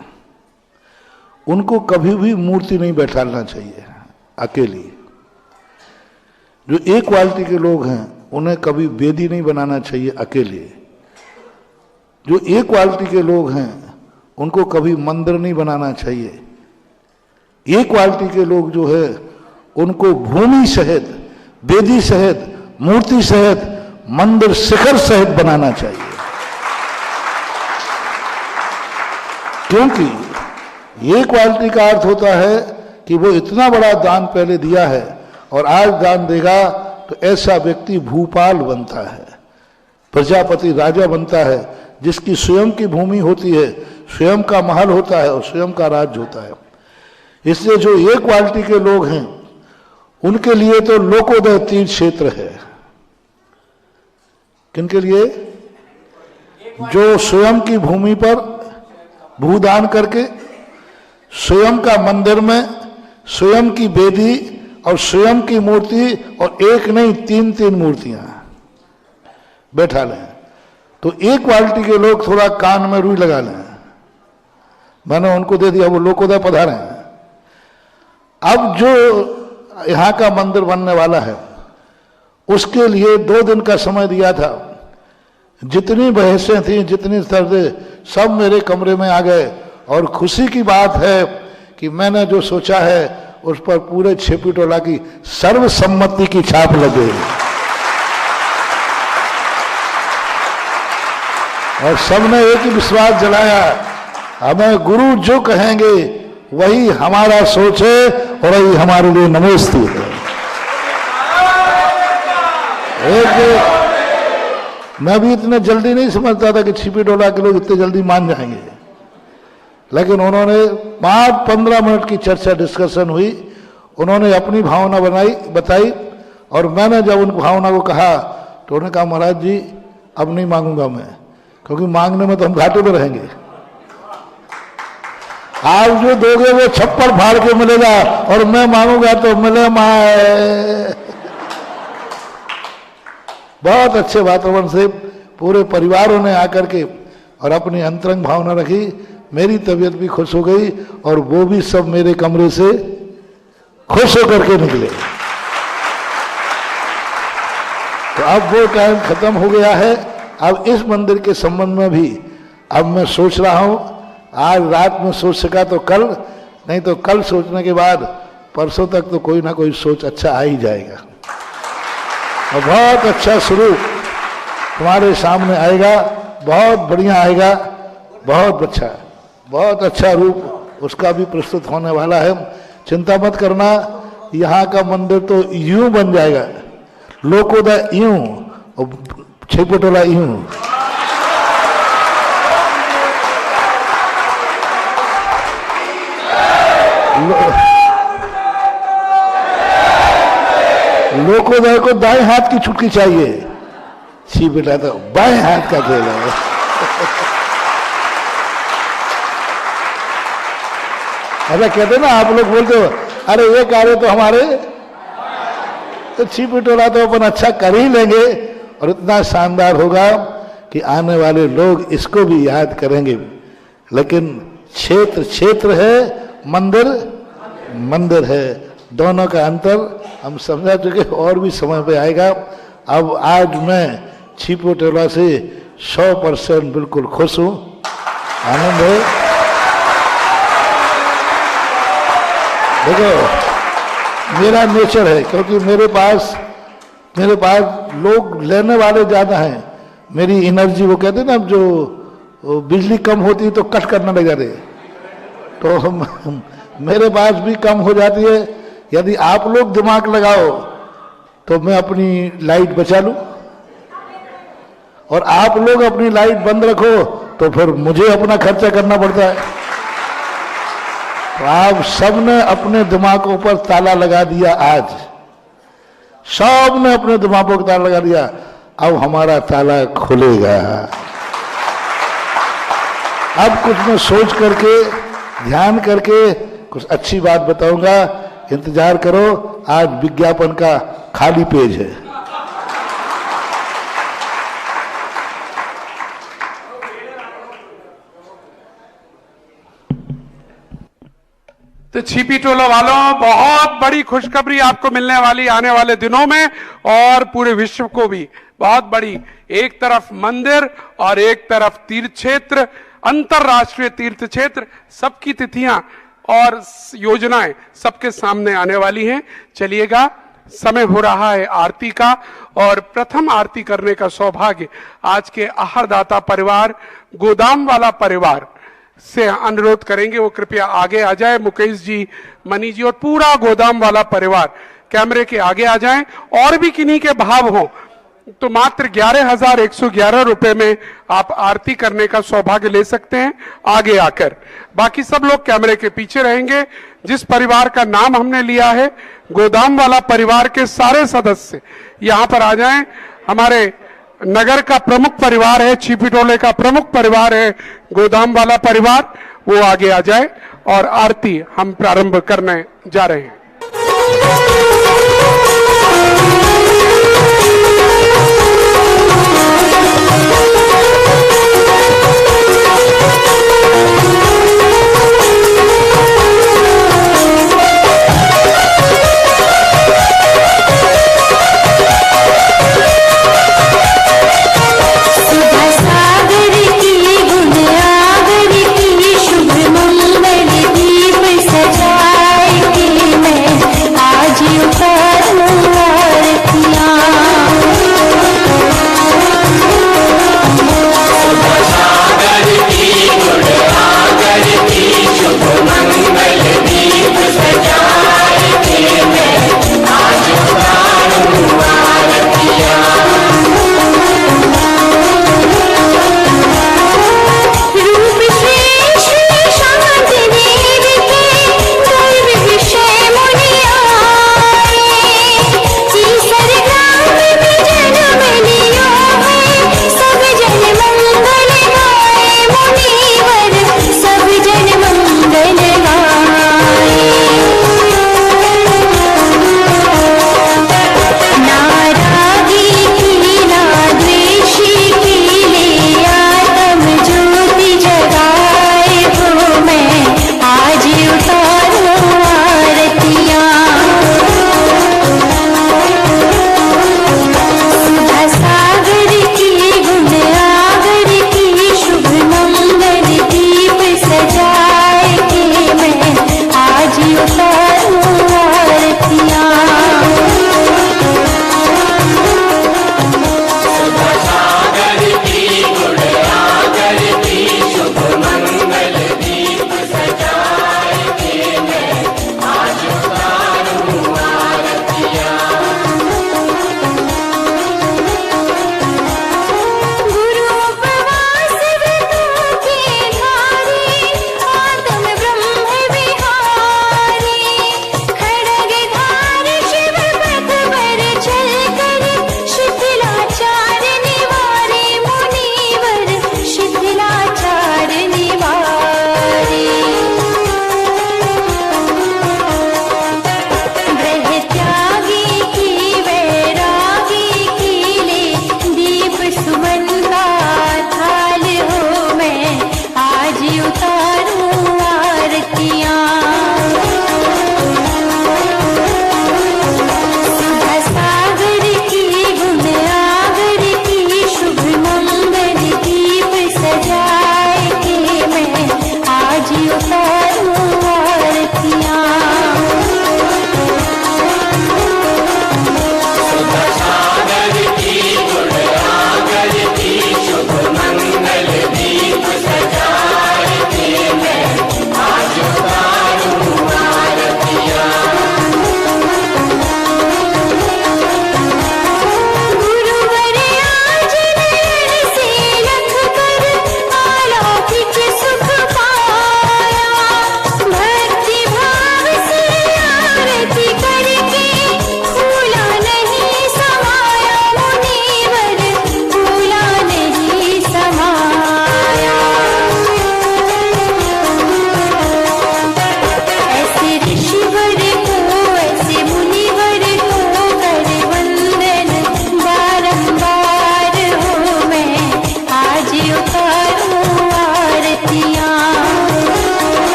S2: उनको कभी भी मूर्ति नहीं बैठाना चाहिए अकेली। जो एक क्वालिटी के लोग हैं उन्हें कभी वेदी नहीं बनाना चाहिए अकेले। जो ए क्वालिटी के लोग हैं उनको कभी मंदिर नहीं बनाना चाहिए। ए क्वालिटी के लोग जो है उनको भूमि सहित, वेदी सहित, मूर्ति सहित, मंदिर शिखर सहित बनाना चाहिए। क्योंकि ये क्वालिटी का अर्थ होता है कि वो इतना बड़ा दान पहले दिया है और आज दान देगा, तो ऐसा व्यक्ति भूपाल बनता है, प्रजापति राजा बनता है, जिसकी स्वयं की भूमि होती है, स्वयं का महल होता है और स्वयं का राज्य होता है। इसलिए जो ये क्वालिटी के लोग हैं उनके लिए तो लोकोदय तीर्थ क्षेत्र है। किनके लिए? जो स्वयं की भूमि पर भूदान करके स्वयं का मंदिर में स्वयं की वेदी और स्वयं की मूर्ति, और एक नहीं 3-3 मूर्तियां बैठा लें, तो एक क्वालिटी के लोग थोड़ा कान में रुई लगा लें। मैंने उनको दे दिया, वो लोकोदय पधारे हैं। अब जो यहाँ का मंदिर बनने वाला है उसके लिए 2 दिन का समय दिया था। जितनी बहसें थी, जितनी सर्दे, सब मेरे कमरे में आ गए। और खुशी की बात है कि मैंने जो सोचा है उस पर पूरे छेपीटोला की सर्वसम्मति की छाप लगे और सबने एक ही विश्वास जलाया, हमें गुरु जो कहेंगे वही हमारा सोच है और वही हमारे लिए नमोस्तु है। मैं भी इतने जल्दी नहीं समझता था कि छीपीटोला के लोग इतने जल्दी मान जाएंगे, लेकिन उन्होंने 5-15 मिनट की चर्चा, डिस्कशन हुई, उन्होंने अपनी भावना बताई और मैंने जब उन भावना को कहा तो उन्होंने कहा, महाराज जी अब नहीं मांगूंगा मैं, क्योंकि मांगने में तो हम घाटे में रहेंगे। आप जो दोगे वो छप्पड़ फाड़ के मिलेगा और मैं मांगूंगा तो मिले माए। बहुत अच्छे वातावरण से पूरे परिवारों ने आकर के और अपनी अंतरंग भावना रखी। मेरी तबीयत भी खुश हो गई और वो भी सब मेरे कमरे से खुश होकर के निकले। तो अब वो टाइम खत्म हो गया है। अब इस मंदिर के संबंध में भी अब मैं सोच रहा हूं, आज रात में सोच सका तो कल, नहीं तो कल सोचने के बाद परसों तक तो कोई ना कोई सोच अच्छा आ ही जाएगा और बहुत अच्छा स्वरूप तुम्हारे सामने आएगा, बहुत बढ़िया आएगा, बहुत अच्छा रूप उसका भी प्रस्तुत होने वाला है। चिंता मत करना, यहाँ का मंदिर तो यूं बन जाएगा, लोकोदय यूं और छेपीटोला यूं। लोकोदय को दाएं हाथ की छुटकी चाहिए, छीपीटोला तो बाएं हाथ का खेल है। ऐसा कहते ना, आप लोग बोलते हो अरे ये कार्य तो हमारे, तो छीपीटोला तो अपन अच्छा कर ही लेंगे और इतना शानदार होगा कि आने वाले लोग इसको भी याद करेंगे। लेकिन क्षेत्र क्षेत्र है, मंदिर मंदिर है, दोनों का अंतर हम समझा चुके, और भी समय पे आएगा। अब आज मैं छीपीटोला से 100% बिल्कुल खुश हूँ, आनंद है। देखो मेरा नेचर है, क्योंकि मेरे पास लोग लेने वाले ज्यादा हैं। मेरी एनर्जी, वो कहते हैं ना, जो बिजली कम होती है तो कट करने लग जाते, तो मेरे पास भी कम हो जाती है। यदि आप लोग दिमाग लगाओ तो मैं अपनी लाइट बचा लूं, और आप लोग अपनी लाइट बंद रखो तो फिर मुझे अपना खर्चा करना पड़ता है। तो आप सबने अपने दिमागों पर ताला लगा दिया, आज सब ने अपने दिमागों पर ताला लगा दिया। अब हमारा ताला खुलेगा। अब कुछ मैं सोच करके, ध्यान करके कुछ अच्छी बात बताऊंगा, इंतजार करो। आज विज्ञापन का खाली पेज है।
S4: तो छीपीटोला वालों, बहुत बड़ी खुशखबरी आपको मिलने वाली आने वाले दिनों में, और पूरे विश्व को भी बहुत बड़ी एक तरफ मंदिर और एक तरफ तीर्थ क्षेत्र, अंतरराष्ट्रीय तीर्थ क्षेत्र, सबकी तिथियां और योजनाएं सबके सामने आने वाली हैं। चलिएगा, समय हो रहा है आरती का, और प्रथम आरती करने का सौभाग्य आज के आहारदाता परिवार गोदाम वाला परिवार से अनुरोध करेंगे, वो कृपया आगे आ जाए। मुकेश जी, मनी जी और पूरा गोदाम वाला परिवार कैमरे के आगे आ जाएं। और भी किन्हीं के भाव हो तो मात्र 11,111 रुपए में आप आरती करने का सौभाग्य ले सकते हैं आगे आकर। बाकी सब लोग कैमरे के पीछे रहेंगे। जिस परिवार का नाम हमने लिया है, गोदाम वाला परिवार के सारे सदस्य यहां पर आ जाएं। हमारे नगर का प्रमुख परिवार है, छिपिटोले का प्रमुख परिवार है गोदाम वाला परिवार, वो आगे आ जाए और आरती हम प्रारंभ करने जा रहे हैं।
S13: आज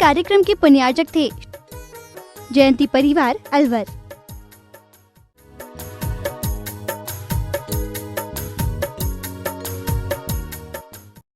S1: कार्यक्रम के पुण्यार्जक थे जयंती परिवार अलवर।